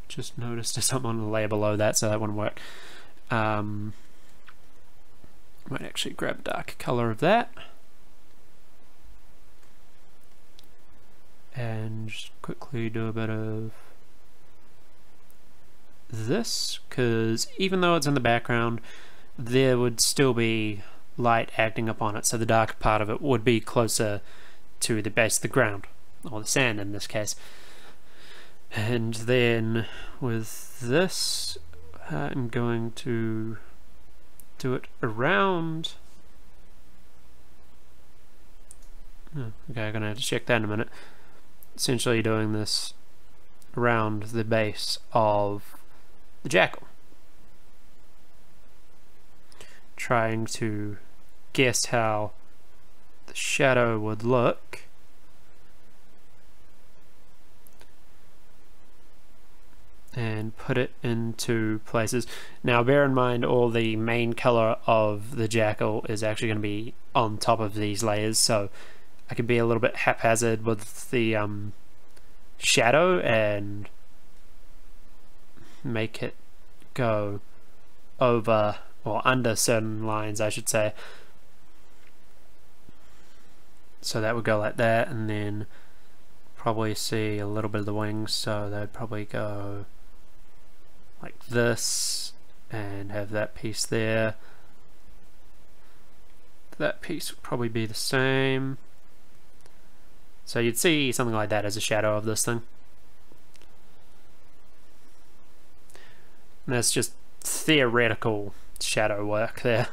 just noticed is something on the layer below that, so that wouldn't work. Might actually grab a dark color of that and just quickly do a bit of this, because even though it's in the background, there would still be light acting upon it, so the darker part of it would be closer to the base of the ground, or the sand in this case. And then with this, I'm going to do it around. Oh, okay, I'm gonna have to check that in a minute. Essentially doing this around the base of the jackal, trying to guess how the shadow would look. And put it into places. Now bear in mind, all the main color of the jackal is actually going to be on top of these layers, so I can be a little bit haphazard with the shadow and make it go over or under certain lines, I should say. So that would go like that, and then probably see a little bit of the wings, so they'd probably go like this and have that piece there. That piece would probably be the same. So you'd see something like that as a shadow of this thing. And that's just theoretical shadow work there.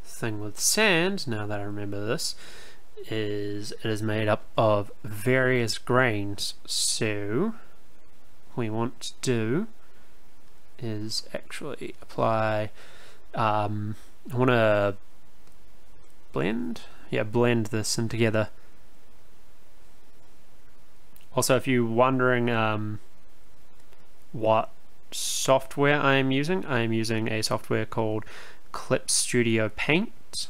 Thing with sand, now that I remember this, is it is made up of various grains. So what we want to do is actually apply, I want to blend this in together. Also, if you're wondering what software I am using a software called Clip Studio Paint.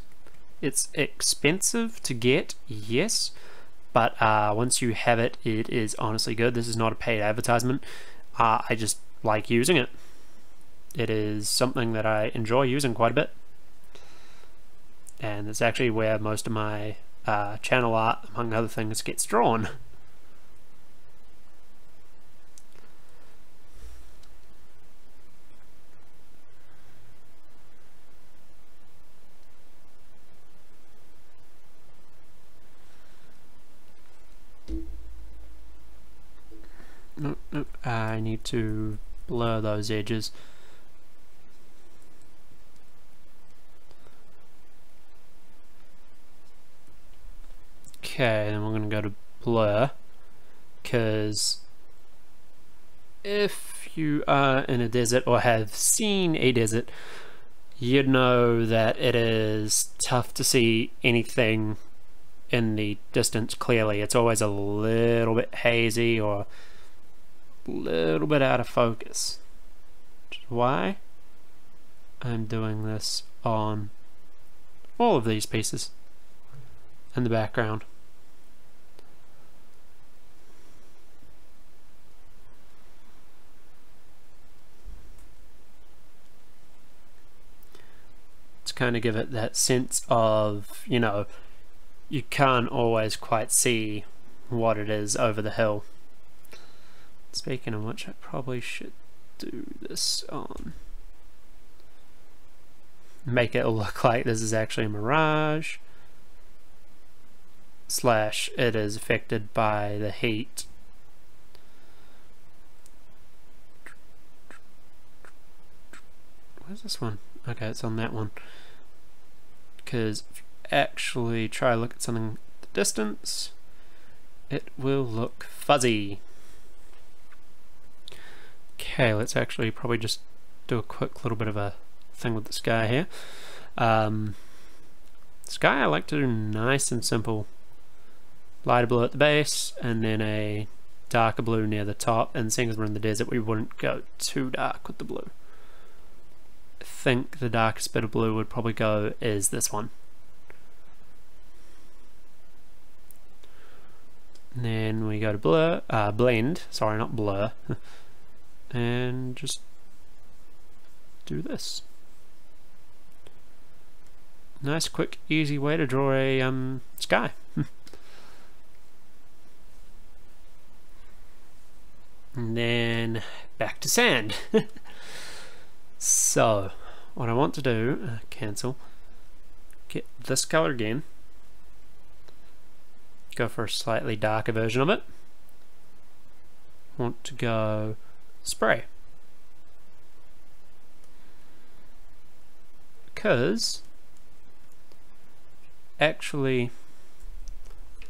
It's expensive to get, yes, but once you have it, it is honestly good. This is not a paid advertisement. I just like using it. It is something that I enjoy using quite a bit, and it's actually where most of my channel art, among other things, gets drawn. Nope, I need to blur those edges. Okay, then we're going to go to blur, because if you are in a desert or have seen a desert, you'd know that it is tough to see anything in the distance clearly. It's always a little bit hazy or a little bit out of focus, which is why I'm doing this on all of these pieces in the background. To kind of give it that sense of, you know, you can't always quite see what it is over the hill. Speaking of which, I probably should do this on, make it look like this is actually a mirage, slash it is affected by the heat. Where's this one? Okay, it's on that one. Because if you actually try to look at something at the distance, it will look fuzzy. Okay, let's actually probably just do a quick little bit of a thing with the sky here. Sky I like to do nice and simple. Lighter blue at the base, and then a darker blue near the top, and seeing as we're in the desert, we wouldn't go too dark with the blue. I think the darkest bit of blue would probably go is this one. And then we go to blur, blend, sorry, not blur, and just do this. Nice, quick, easy way to draw a sky. And then back to sand. So what I want to do, cancel, get this color again, go for a slightly darker version of it, want to go spray, because actually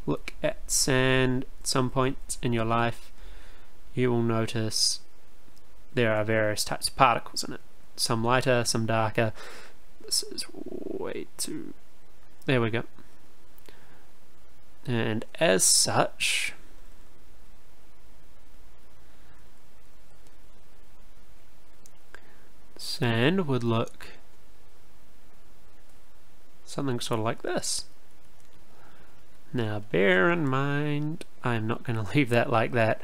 look at sand at some point in your life, you will notice there are various types of particles in it. Some lighter, some darker. This is way too... There we go. And as such, sand would look something sort of like this. Now bear in mind, I'm not going to leave that like that.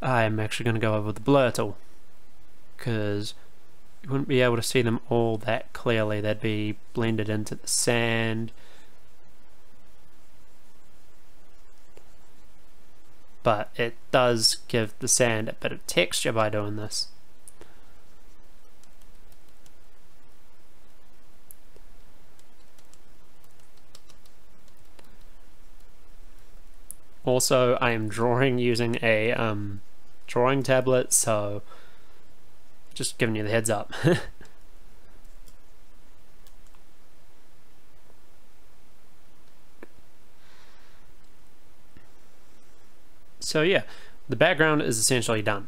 I'm actually going to go over the blur tool, because you wouldn't be able to see them all that clearly. They'd be blended into the sand. But it does give the sand a bit of texture by doing this. Also, I am drawing using a drawing tablet, so just giving you the heads up. So yeah, the background is essentially done.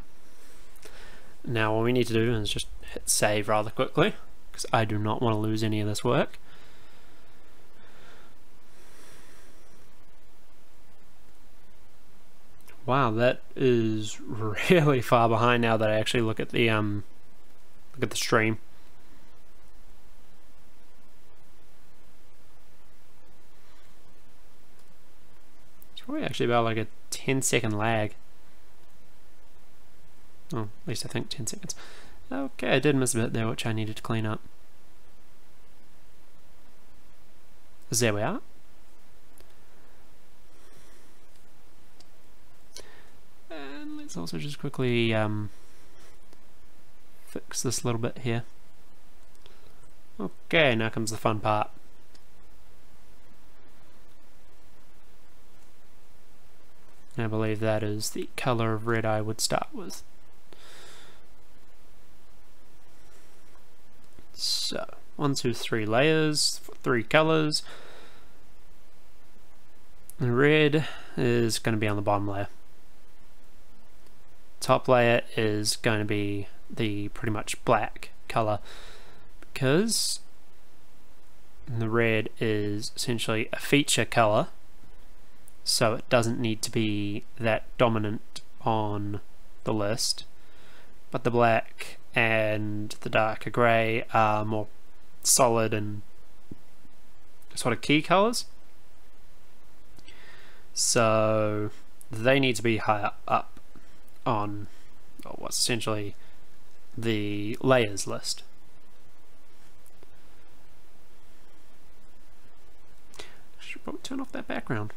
Now what we need to do is just hit save rather quickly, because I do not want to lose any of this work. Wow, that is really far behind now that I actually look at the stream. It's probably actually about like a 10-second lag. Oh, at least I think 10 seconds. Okay, I did miss a bit there which I needed to clean up. There we are. And let's also just quickly fix this little bit here. Okay, now comes the fun part. I believe that is the color of red I would start with. So, 1, 2, 3 layers, 3 colors. The red is going to be on the bottom layer. Top layer is going to be the pretty much black color, because the red is essentially a feature color, so it doesn't need to be that dominant on the list, but the black and the darker grey are more solid and sort of key colors, so they need to be higher up on what's essentially the layers list. Should probably turn off that background.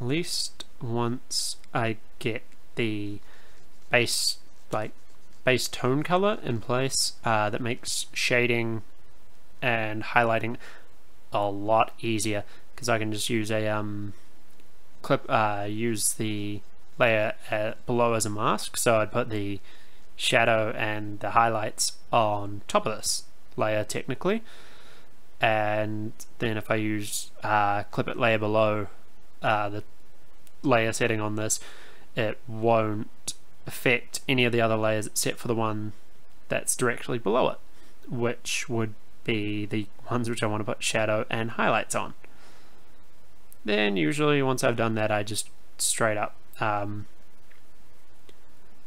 At least once I get the base tone color in place, that makes shading and highlighting a lot easier, because I can just use a use the layer below as a mask. So I'd put the shadow and the highlights on top of this layer technically, and then if I use clip it layer below the layer setting on this, it won't affect any of the other layers except for the one that's directly below it, which would be the ones which I want to put shadow and highlights on. Then usually once I've done that, I just straight up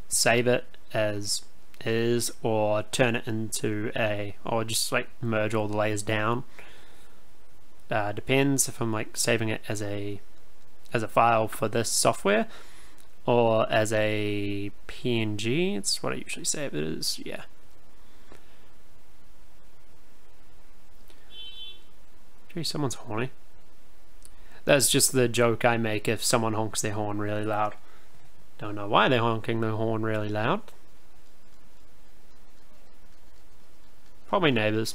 save it as is, or turn it into or just like merge all the layers down. Depends if I'm like saving it as a file for this software or as a PNG. It's what I usually save it as, yeah. Gee, someone's horny. That's just the joke I make if someone honks their horn really loud. Don't know why they're honking their horn really loud. Probably neighbours.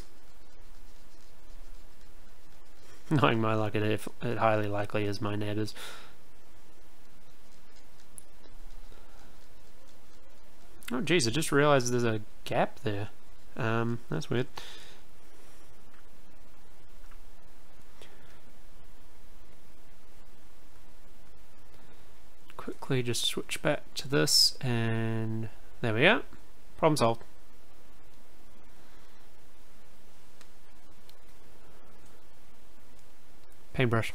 Knowing my luck, it highly likely is my neighbours. Oh geez, I just realised there's a gap there. That's weird. Quickly just switch back to this, and there we go. Problem solved. Paintbrush.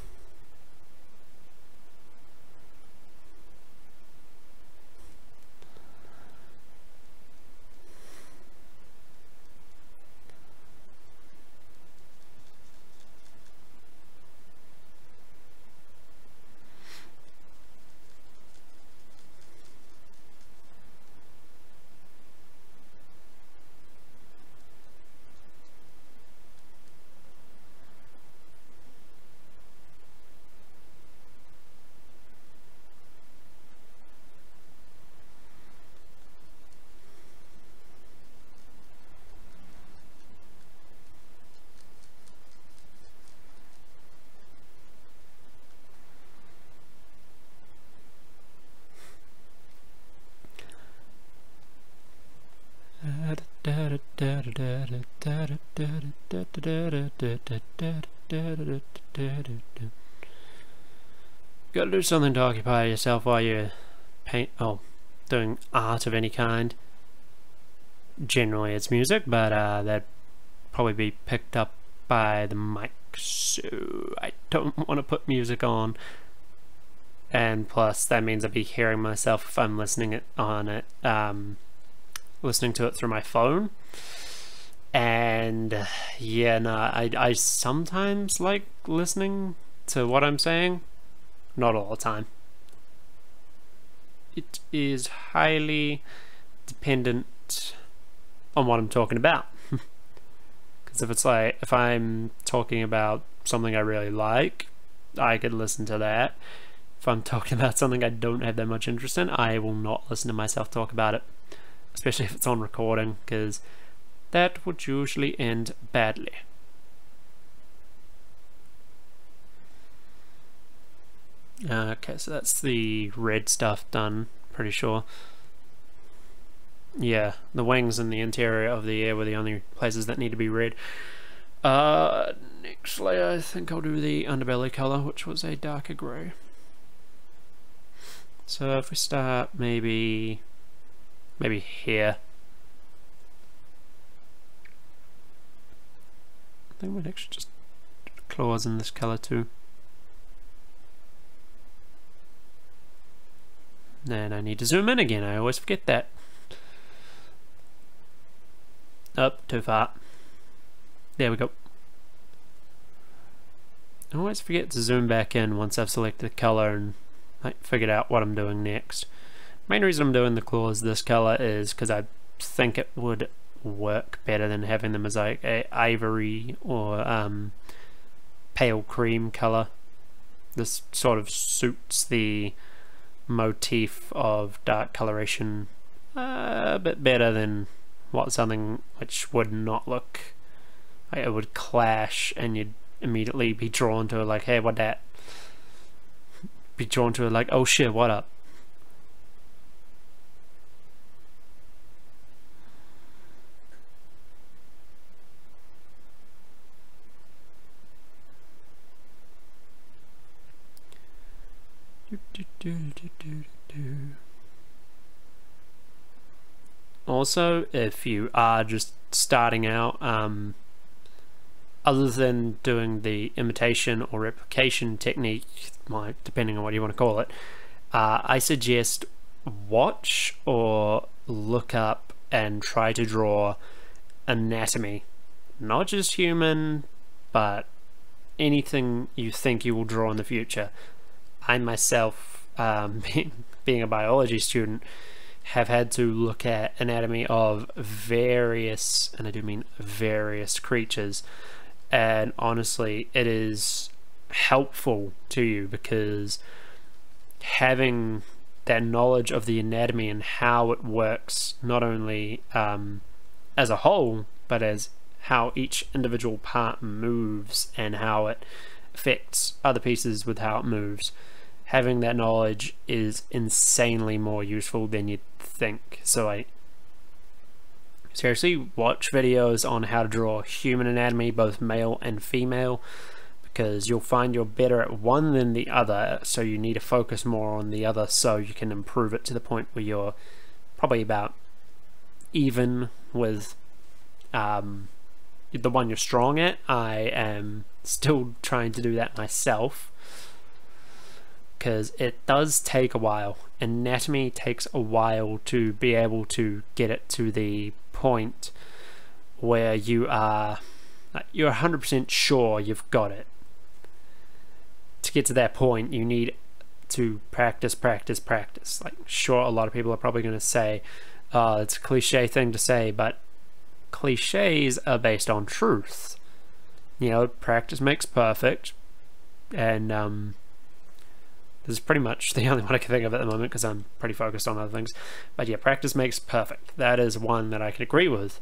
Gotta do something to occupy yourself while you're doing art of any kind. Generally it's music, but that'd probably be picked up by the mic, so I don't want to put music on. And plus that means I'd be hearing myself if I'm listening to it through my phone. And yeah, no, I sometimes like listening to what I'm saying, not all the time. It is highly dependent on what I'm talking about. Because if I'm talking about something I really like, I could listen to that. If I'm talking about something I don't have that much interest in, I will not listen to myself talk about it. Especially if it's on recording, because that would usually end badly. Okay, so that's the red stuff done, pretty sure. Yeah, the wings and the interior of the air were the only places that need to be red. Next layer, I think I'll do the underbelly color, which was a darker grey. So if we start maybe here. I think we'd actually just do the claws in this color too. And I need to zoom in again, I always forget that. Up, too far. There we go. I always forget to zoom back in once I've selected the color and figured out what I'm doing next. Main reason I'm doing the claws this color is because I think it would work better than having them as like a ivory or pale cream color. This sort of suits the motif of dark coloration a bit better than something which would not look like it would clash, and you'd immediately be drawn to it like, hey, what that? Be drawn to it like, oh shit, what up? Also, if you are just starting out, other than doing the imitation or replication technique, depending on what you want to call it, I suggest watch or look up and try to draw anatomy. Not just human, but anything you think you will draw in the future. I myself, being a biology student, have had to look at anatomy of various, and I do mean various, creatures, and honestly it is helpful to you, because having that knowledge of the anatomy and how it works, not only as a whole, but as how each individual part moves and how it affects other pieces with how it moves. Having that knowledge is insanely more useful than you'd think. So I seriously watch videos on how to draw human anatomy, both male and female, because you'll find you're better at one than the other, so you need to focus more on the other so you can improve it to the point where you're probably about even with the one you're strong at. I am still trying to do that myself, because it does take a while. Anatomy takes a while to be able to get it to the point where you're 100% sure you've got it. To get to that point, you need to practice. Like, sure, a lot of people are probably going to say it's a cliche thing to say, but cliches are based on truth. You know, practice makes perfect, and this is pretty much the only one I can think of at the moment because I'm pretty focused on other things. But yeah, practice makes perfect. That is one that I can agree with,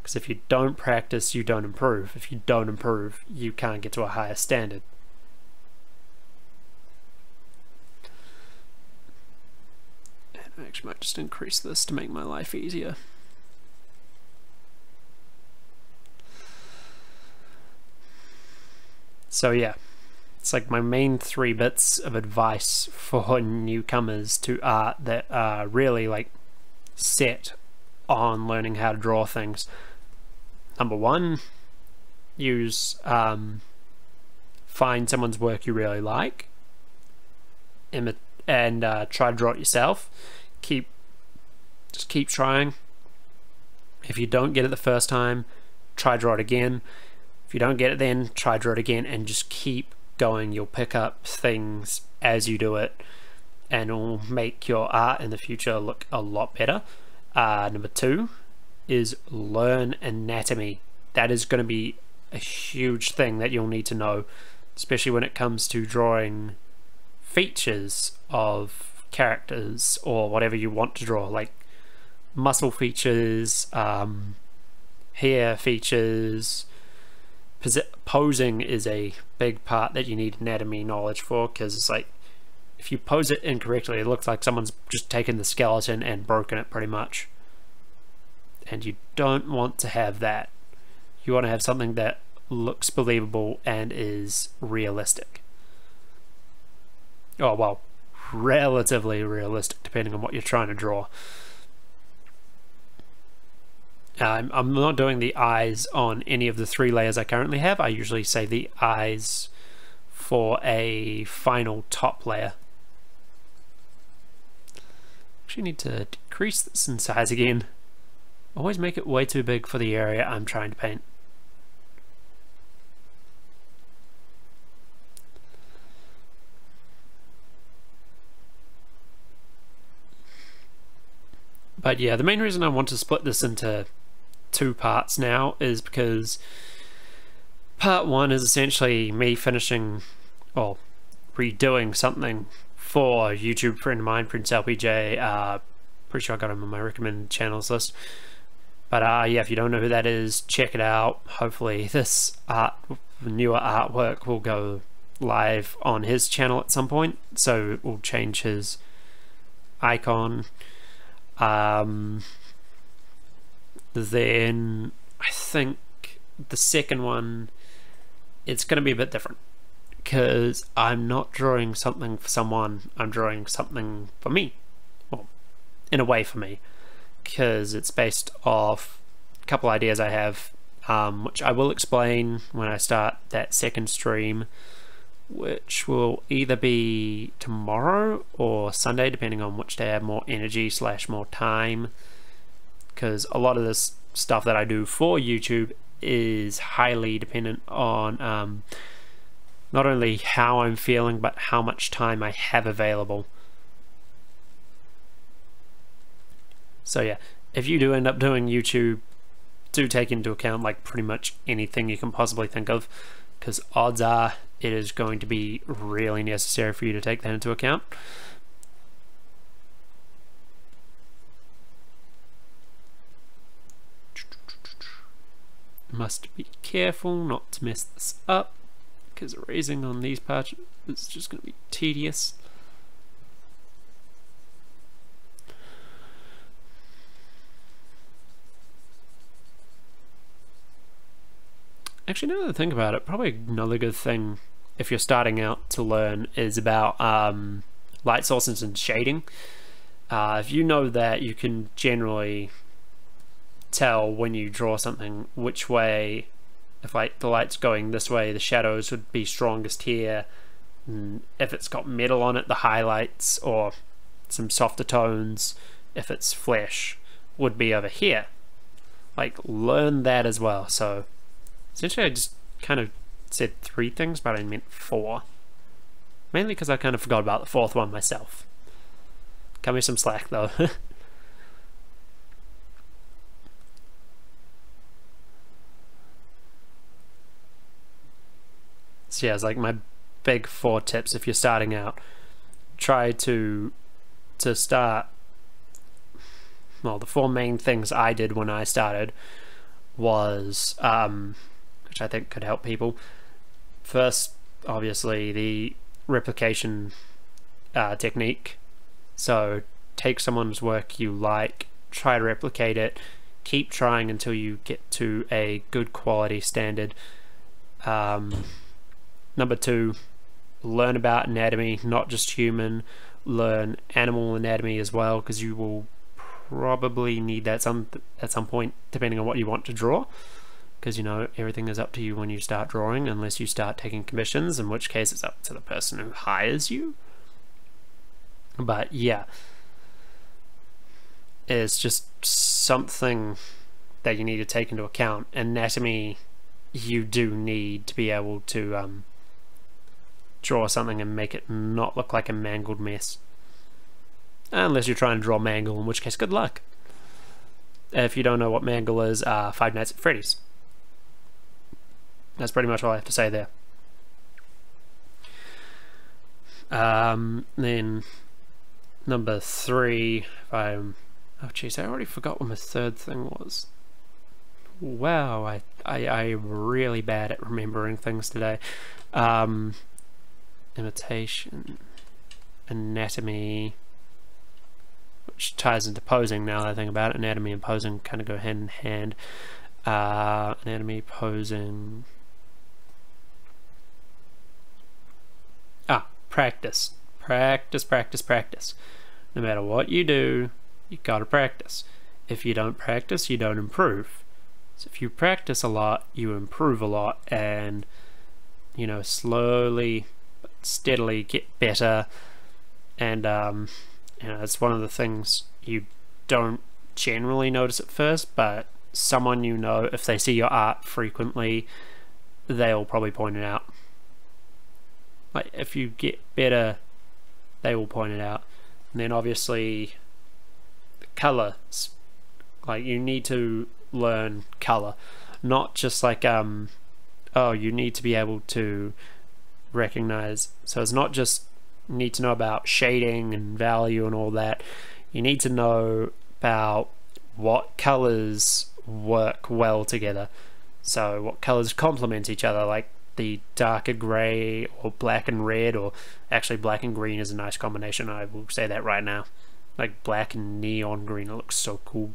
because if you don't practice, you don't improve. If you don't improve, you can't get to a higher standard. I actually might just increase this to make my life easier. So yeah, it's like my main 3 bits of advice for newcomers to art that are really like set on learning how to draw things. Number 1, use find someone's work you really like and try to draw it yourself. Just keep trying. If you don't get it the first time, try draw it again. If you don't get it then, try draw it again, and just keep going. You'll pick up things as you do it, and it'll make your art in the future look a lot better. Number 2 is learn anatomy. That is going to be a huge thing that you'll need to know, especially when it comes to drawing features of characters or whatever you want to draw, like muscle features, hair features. Posing is a big part that you need anatomy knowledge for, because it's like if you pose it incorrectly, it looks like someone's just taken the skeleton and broken it pretty much, and you don't want to have that. You want to have something that looks believable and is realistic. Oh well, relatively realistic depending on what you're trying to draw. I'm not doing the eyes on any of the 3 layers I currently have. I usually save the eyes for a final top layer. Actually need to decrease this in size again. Always make it way too big for the area I'm trying to paint. But yeah, the main reason I want to split this into 2 parts now is because part 1 is essentially me finishing, or redoing something for a YouTube friend of mine, Prince LPJ. Pretty sure I got him on my recommended channels list. But yeah, if you don't know who that is, check it out. Hopefully this newer artwork will go live on his channel at some point, so we'll change his icon. Then I think the second one, it's going to be a bit different, because I'm not drawing something for someone, I'm drawing something for me, well, in a way for me, because it's based off a couple ideas I have, which I will explain when I start that second stream, which will either be tomorrow or Sunday, depending on which day I have more energy / more time, because a lot of this stuff that I do for YouTube is highly dependent on not only how I'm feeling, but how much time I have available. So yeah, if you do end up doing YouTube do take into account like pretty much anything you can possibly think of, because odds are it is going to be really necessary for you to take that into account. Must be careful not to mess this up, because erasing on these parts is just going to be tedious. Actually, now that I think about it, probably another good thing if you're starting out to learn is about light sources and shading. If you know that, you can generally tell when you draw something which way, if like the light's going this way, the shadows would be strongest here. And if it's got metal on it, the highlights or some softer tones, if it's flesh, would be over here. Like, learn that as well. So essentially I just kind of said 3 things, but I meant 4. Mainly because I kind of forgot about the 4th one myself. Cut me some slack though. So yeah, it's like my big 4 tips if you're starting out. Try to start, well, the 4 main things I did when I started was, which I think could help people. First, obviously, the replication technique. So take someone's work you like, try to replicate it, keep trying until you get to a good quality standard. Number 2, learn about anatomy, not just human. Learn animal anatomy as well, because you will probably need that at some point, depending on what you want to draw. Because, you know, everything is up to you when you start drawing, unless you start taking commissions, in which case it's up to the person who hires you. But yeah, it's just something that you need to take into account. Anatomy, you do need to be able to draw something and make it not look like a mangled mess. Unless you're trying to draw mangle, in which case good luck. If you don't know what mangle is, Five Nights at Freddy's. That's pretty much all I have to say there. Then number 3, oh jeez, I already forgot what my 3rd thing was. Wow, I'm really bad at remembering things today. Imitation, anatomy, which ties into posing now that I think about it. Anatomy and posing kind of go hand in hand. Anatomy, posing. Practice. Practice, practice, practice. No matter what you do, you gotta practice. If you don't practice, you don't improve. So if you practice a lot, you improve a lot, and, you know, slowly but steadily get better. And you know, it's one of the things you don't generally notice at first, but someone you know, if they see your art frequently, they'll probably point it out. Like, if you get better, they will point it out. And then obviously the colors, like, you need to learn color, not just like oh, you need to be able to recognize. So it's not just need to know about shading and value and all that. You need to know about what colors work well together, so what colors complement each other, like the darker gray or black and red, or actually black and green is a nice combination. I will say that right now, like black and neon green, it looks so cool.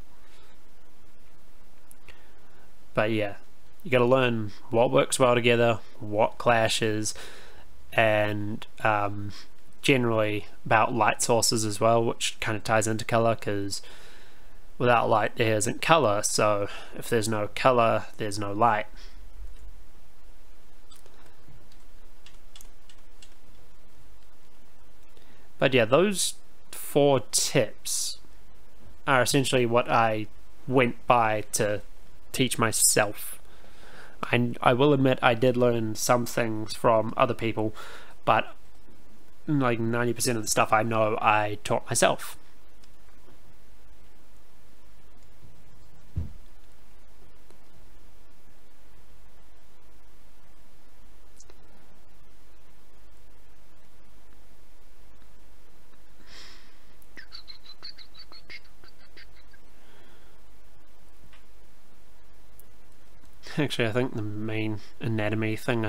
But yeah, you got to learn what works well together, what clashes, and generally about light sources as well, which kind of ties into color, because without light there isn't color, so if there's no color there's no light. But yeah, those 4 tips are essentially what I went by to teach myself. I will admit I did learn some things from other people, but like 90% of the stuff I know I taught myself. Actually, I think the main anatomy thing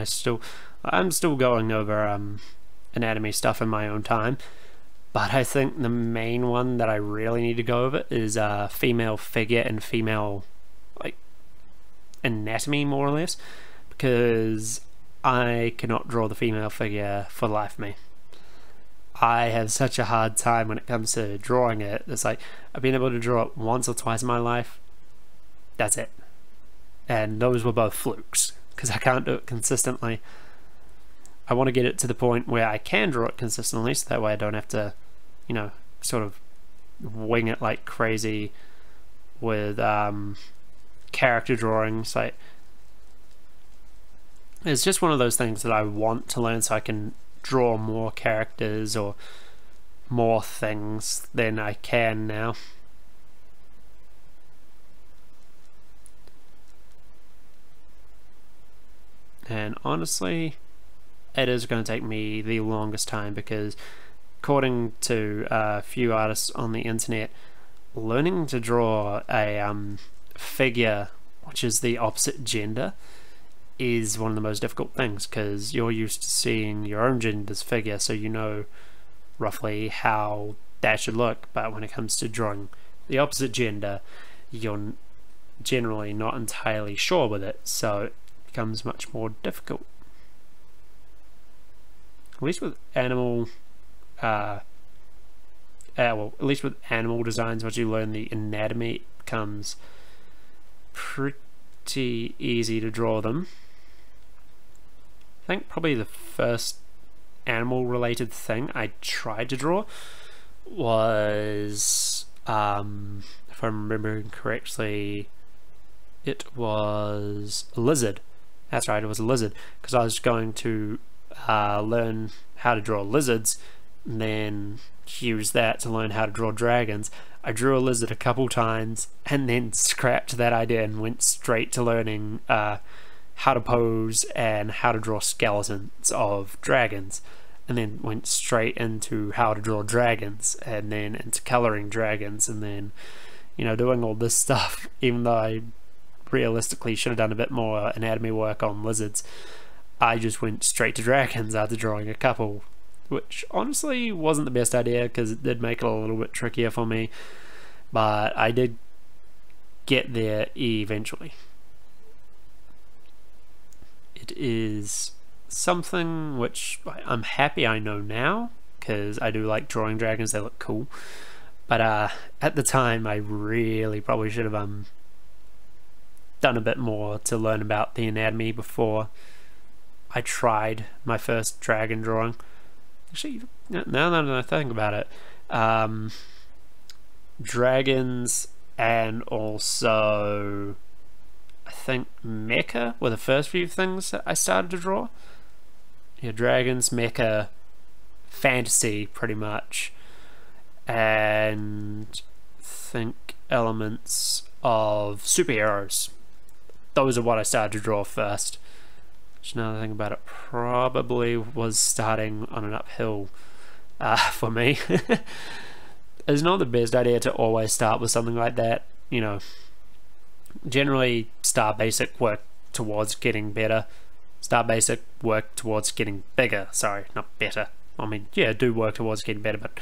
I'm still going over anatomy stuff in my own time, but I think the main one that I really need to go over is female figure and female like anatomy, more or less, because I cannot draw the female figure for the life of me. I have such a hard time when it comes to drawing it. It's like I've been able to draw it once or twice in my life. That's it. And those were both flukes because I can't do it consistently. I want to get it to the point where I can draw it consistently, so that way I don't have to, you know, sort of wing it like crazy with character drawings. Like, it's just one of those things that I want to learn so I can draw more characters or more things than I can now. And honestly, it is going to take me the longest time because, according to a few artists on the internet, learning to draw a figure which is the opposite gender is one of the most difficult things, because you're used to seeing your own gender's figure, so you know roughly how that should look, but when it comes to drawing the opposite gender, you're generally not entirely sure with it, so it becomes much more difficult. At least with animal well, at least with animal designs, once you learn the anatomy, it becomes pretty easy to draw them. I think probably the first animal related thing I tried to draw was, if I'm remembering correctly, it was a lizard. That's right, it was a lizard, because I was going to learn how to draw lizards and then use that to learn how to draw dragons. I drew a lizard a couple times and then scrapped that idea and went straight to learning how to pose and how to draw skeletons of dragons, and then went straight into how to draw dragons and then into coloring dragons, and then, you know, doing all this stuff, even though I realistically should have done a bit more anatomy work on lizards. I just went straight to dragons after drawing a couple, which honestly wasn't the best idea because it did make it a little bit trickier for me, but I did get there eventually. It is something which I'm happy I know now, because I do like drawing dragons, they look cool, but at the time I really probably should have done a bit more to learn about the anatomy before I tried my first dragon drawing. Actually, now that I think about it, dragons and also I think mecha were the first few things that I started to draw. Yeah, dragons, mecha, fantasy pretty much, and think elements of superheroes. Those are what I started to draw first. Which, now that I think about it, probably was starting on an uphill for me. It's not the best idea to always start with something like that, you know. Generally start basic, work towards getting better. Start basic, work towards getting bigger. Sorry, not better. I mean, yeah, do work towards getting better, but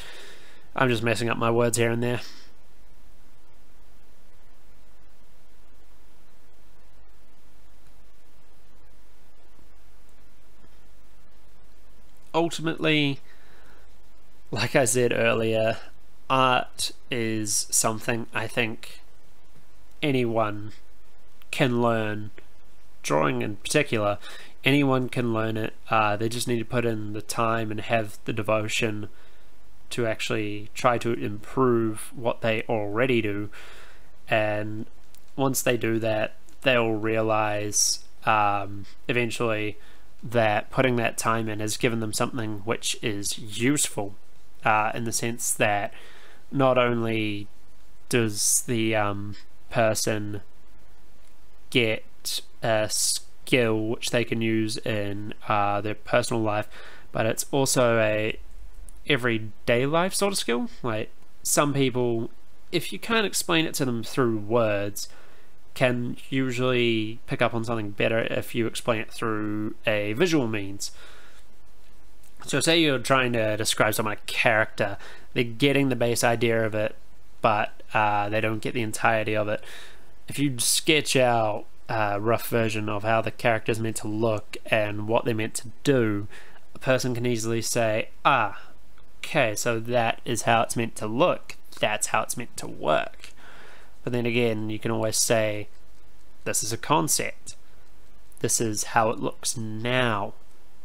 I'm just messing up my words here and there. Ultimately, like I said earlier, art is something I think anyone can learn. Drawing in particular, anyone can learn it. They just need to put in the time and have the devotion to actually try to improve what they already do, and once they do that, they'll realize eventually that putting that time in has given them something which is useful, in the sense that not only does the person get a skill which they can use in their personal life, but it's also a everyday life sort of skill. Like, some people, if you can't explain it to them through words, can usually pick up on something better if you explain it through a visual means. So say you're trying to describe some character, they're getting the base idea of it, but they don't get the entirety of it. If you sketch out a rough version of how the character is meant to look and what they're meant to do, a person can easily say, okay, so that is how it's meant to look, that's how it's meant to work. But then again, you can always say, this is a concept, this is how it looks now.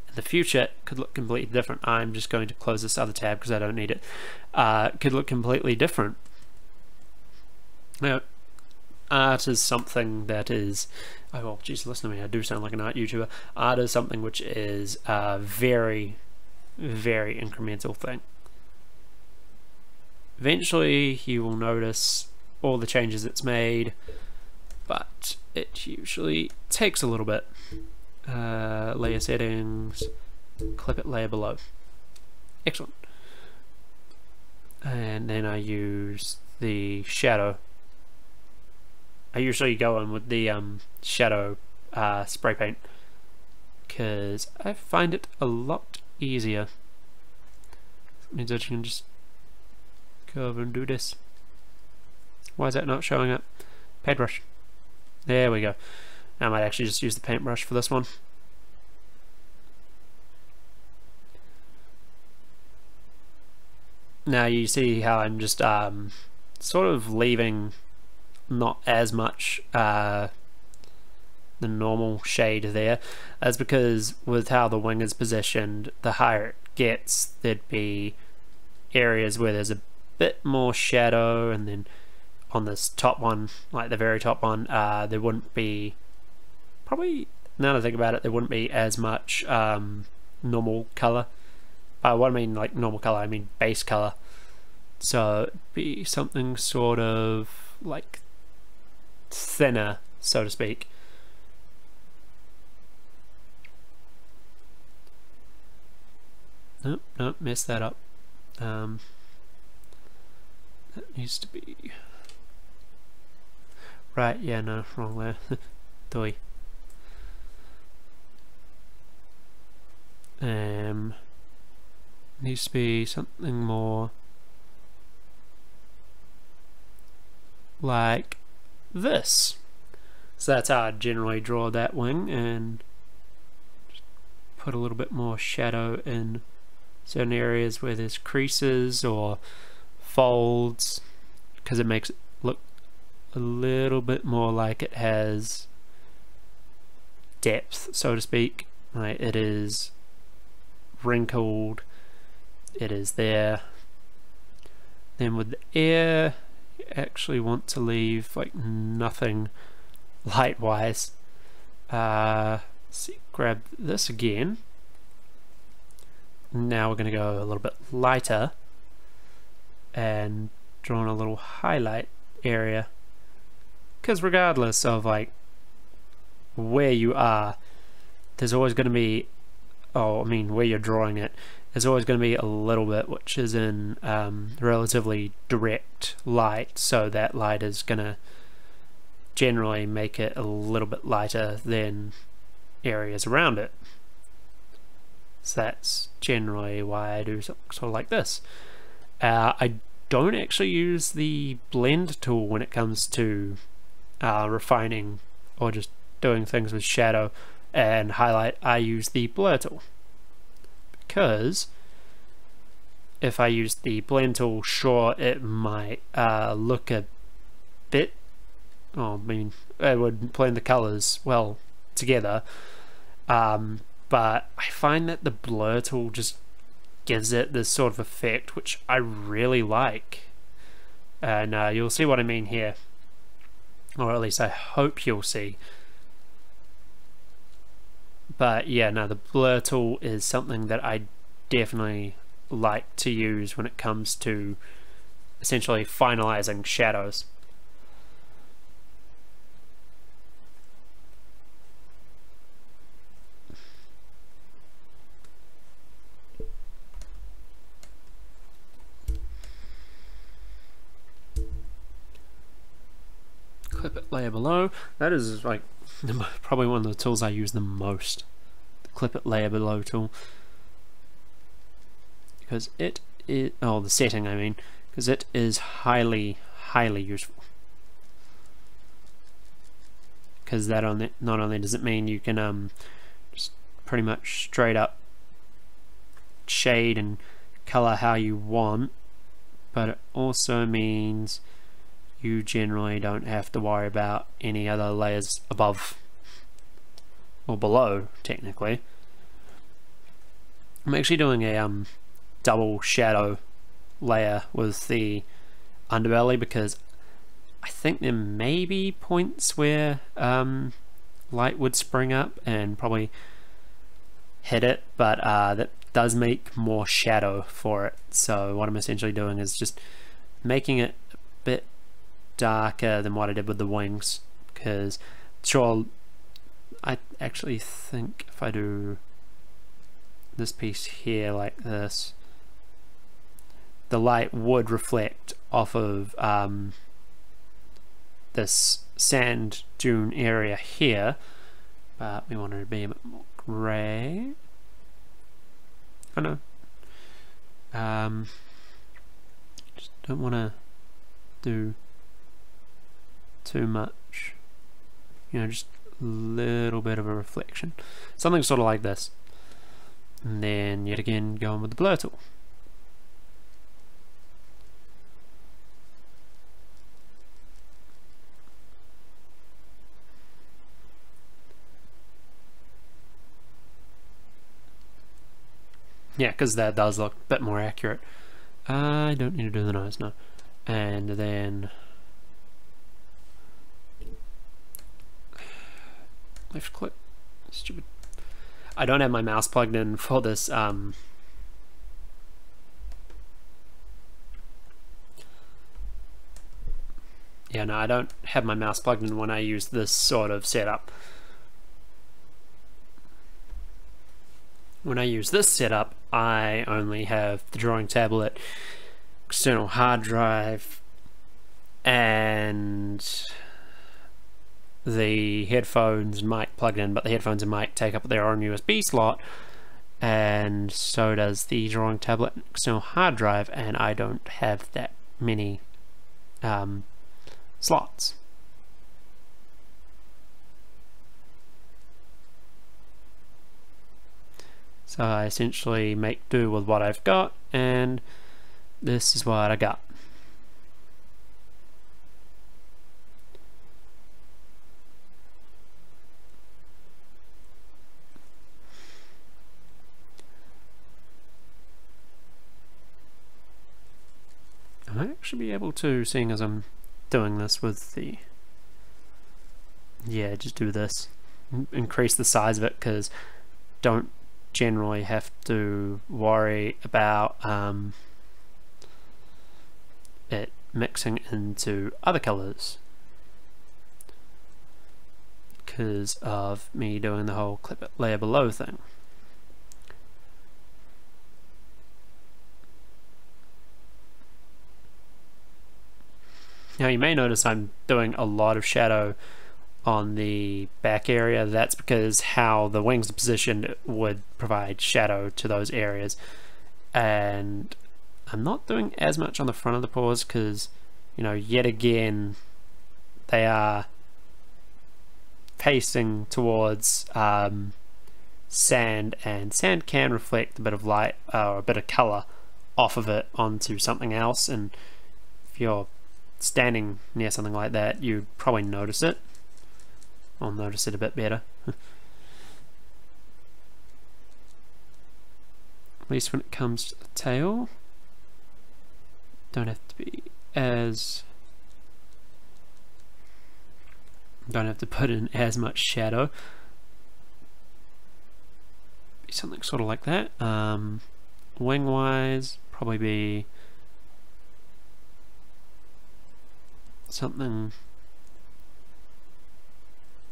In the future, it could look completely different. I'm just going to close this other tab because I don't need it. It could look completely different. Now, art is something that is, oh well, geez, listen to me, I do sound like an art YouTuber. Art is something which is a very, very incremental thing. Eventually, you will notice all the changes it's made, but it usually takes a little bit. Layer settings, clip it layer below. Excellent. And then I use the shadow. I usually go in with the shadow spray paint because I find it a lot easier. That means that you can just go over and do this. Why is that not showing up? Paintbrush. There we go. I might actually just use the paintbrush for this one. Now you see how I'm just sort of leaving not as much the normal shade there. That's because with how the wing is positioned, the higher it gets, there'd be areas where there's a bit more shadow, and then on this top one, like the very top one, there wouldn't be, probably, now that I think about it, there wouldn't be as much normal color. What I mean like normal color, I mean base color. So it'd be something sort of like thinner, so to speak. Nope, messed that up. That needs to be right. Yeah, no, wrong there. Doi. Needs to be something more like this. So that's how I generally draw that wing, and just put a little bit more shadow in certain areas where there's creases or folds, because it makes it look a little bit more like it has depth, so to speak. Like it is wrinkled, it is there. Then with the air, you actually want to leave like nothing light wise. See, grab this again. Now we're going to go a little bit lighter and draw in a little highlight area, because regardless of like where you are, there's always going to be, where you're drawing it, there's always going to be a little bit which is in relatively direct light, so that light is going to generally make it a little bit lighter than areas around it. So that's generally why I do sort of like this. I don't actually use the blend tool when it comes to refining or just doing things with shadow and highlight. I use the blur tool, because if I use the blend tool, sure, it might look a bit, it would blend the colors well together, but I find that the blur tool just gives it this sort of effect which I really like, and you'll see what I mean here, or at least I hope you'll see. But yeah, no, the blur tool is something that I definitely like to use when it comes to essentially finalizing shadows. Clip it it layer below. That is like probably one of the tools I use the most, the clip it layer below tool, because it is, oh, the setting I mean, because it is highly useful. Because that not only does it mean you can just pretty much straight up shade and color how you want, but it also means you generally don't have to worry about any other layers above or below, technically. I'm actually doing a double shadow layer with the underbelly because I think there may be points where light would spring up and probably hit it, but that does make more shadow for it. So what I'm essentially doing is just making it a bit darker than what I did with the wings, because sure, I actually think if I do this piece here like this, the light would reflect off of this sand dune area here, but we want it to be a bit more grey. I know. Just don't want to do too much. You know, just a little bit of a reflection. Something sort of like this. And then yet again going with the blur tool. Yeah, because that does look a bit more accurate. I don't need to do the nose, no. And then left click. Stupid. I don't have my mouse plugged in for this. Yeah, no, I don't have my mouse plugged in when I use this sort of setup. When I use this setup, I only have the drawing tablet, external hard drive, and the headphones and mic plugged in, but the headphones and mic take up their own USB slot, and so does the drawing tablet and external hard drive, and I don't have that many slots. So I essentially make do with what I've got, and this is what I got. I might actually be able to, seeing as I'm doing this with the, yeah, just do this, increase the size of it, because don't generally have to worry about it mixing into other colors because of me doing the whole clip it layer below thing. Now you may notice I'm doing a lot of shadow on the back area. That's because how the wings are positioned would provide shadow to those areas, and I'm not doing as much on the front of the paws because, you know, yet again they are facing towards sand, and sand can reflect a bit of light or a bit of color off of it onto something else, and if you're standing near something like that you'd probably notice it. I'll notice it a bit better. At least when it comes to the tail. Don't have to be as... Don't have to put in as much shadow. Be something sort of like that. Wing wise, probably be something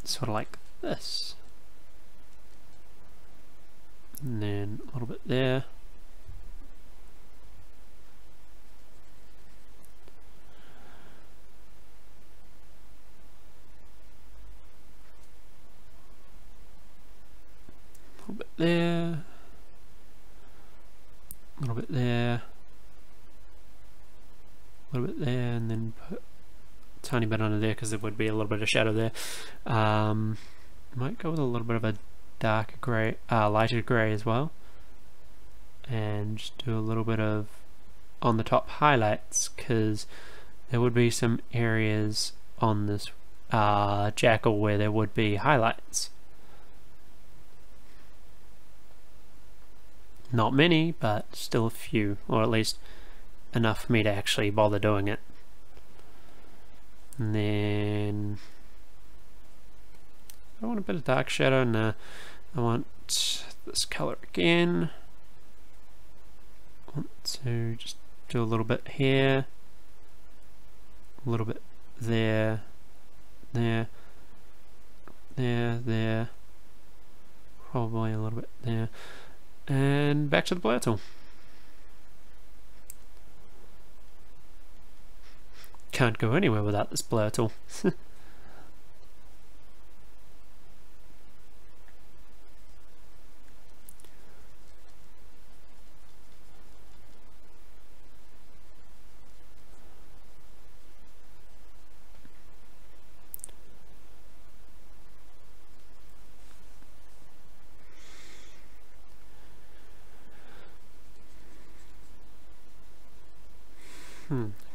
sort of like this, and then a little bit there, little bit there, a little bit there, and then put a tiny bit under there because there would be a little bit of shadow there. Might go with a little bit of a darker grey, lighter grey as well, and just do a little bit of on the top highlights, because there would be some areas on this jackal where there would be highlights. Not many, but still a few, or at least enough for me to actually bother doing it. And then I want a bit of dark shadow, and I want this color again. I want to just do a little bit here, a little bit there, there, there, probably a little bit there, and back to the blur tool. Can't go anywhere without this blur tool.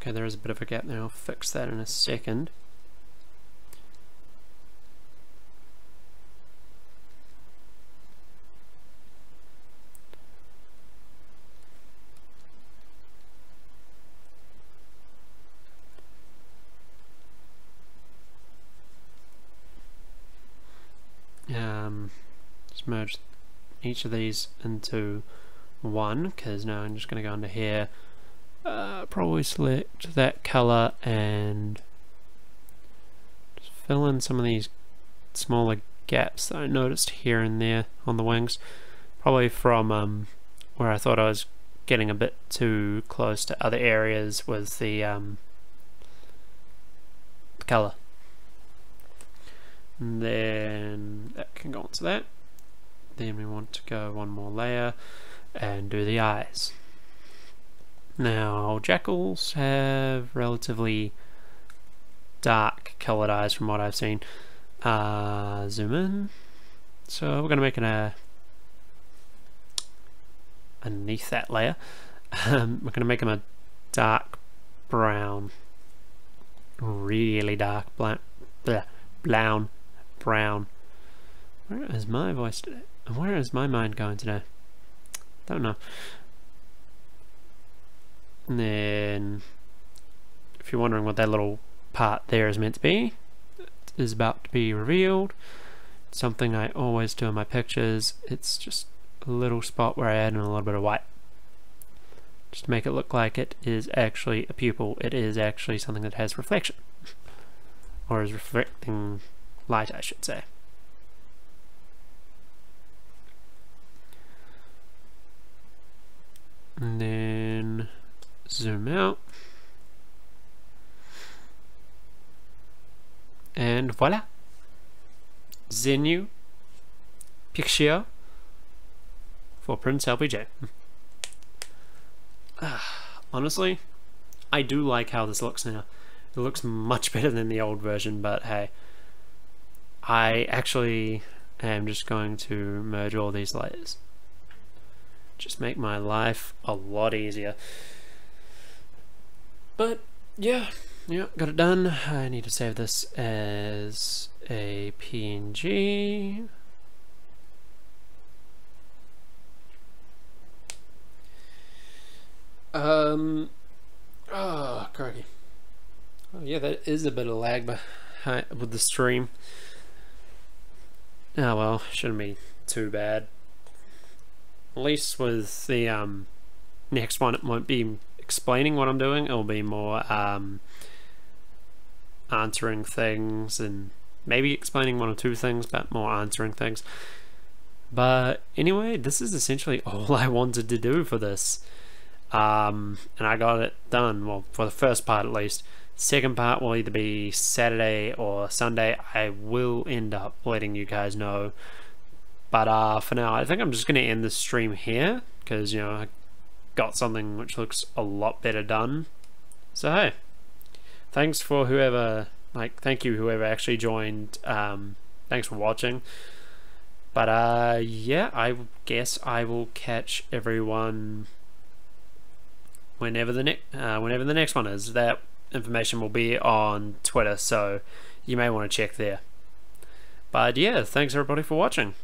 Okay, there is a bit of a gap there. I'll fix that in a second. Just merge each of these into one, because now I'm just going to go under here. Probably select that color and just fill in some of these smaller gaps that I noticed here and there on the wings, probably from where I thought I was getting a bit too close to other areas with the color. And then that can go onto that. Then we want to go one more layer and do the eyes. Now, jackals have relatively dark colored eyes from what I've seen. Zoom in. So we're going to make it underneath that layer. We're going to make them a dark brown. Really dark brown. Where is my voice today? And where is my mind going today? Don't know. And then, if you're wondering what that little part there is meant to be, it is about to be revealed. It's something I always do in my pictures. It's just a little spot where I add in a little bit of white, just to make it look like it is actually a pupil. It is actually something that has reflection, or is reflecting light, I should say. And then zoom out, and voila, the new picture for Prince LPJ. Honestly, I do like how this looks now. It looks much better than the old version, but hey, I actually am just going to merge all these layers. Just make my life a lot easier. But yeah, got it done. I need to save this as a PNG. Oh, crikey. Oh yeah, that is a bit of lag with the stream. Oh well, shouldn't be too bad. At least with the next one, it won't be explaining what I'm doing. It'll be more answering things, and maybe explaining one or two things, but more answering things. But anyway, this is essentially all I wanted to do for this, and I got it done. Well, for the first part at least. Second part will either be Saturday or Sunday. I will end up letting you guys know. But for now, I think I'm just going to end the stream here, because, you know, I got something which looks a lot better done. So hey, thanks for whoever, thank you whoever actually joined. Thanks for watching. But yeah, I guess I will catch everyone whenever the next one is. That information will be on Twitter, so you may want to check there. But yeah, thanks everybody for watching.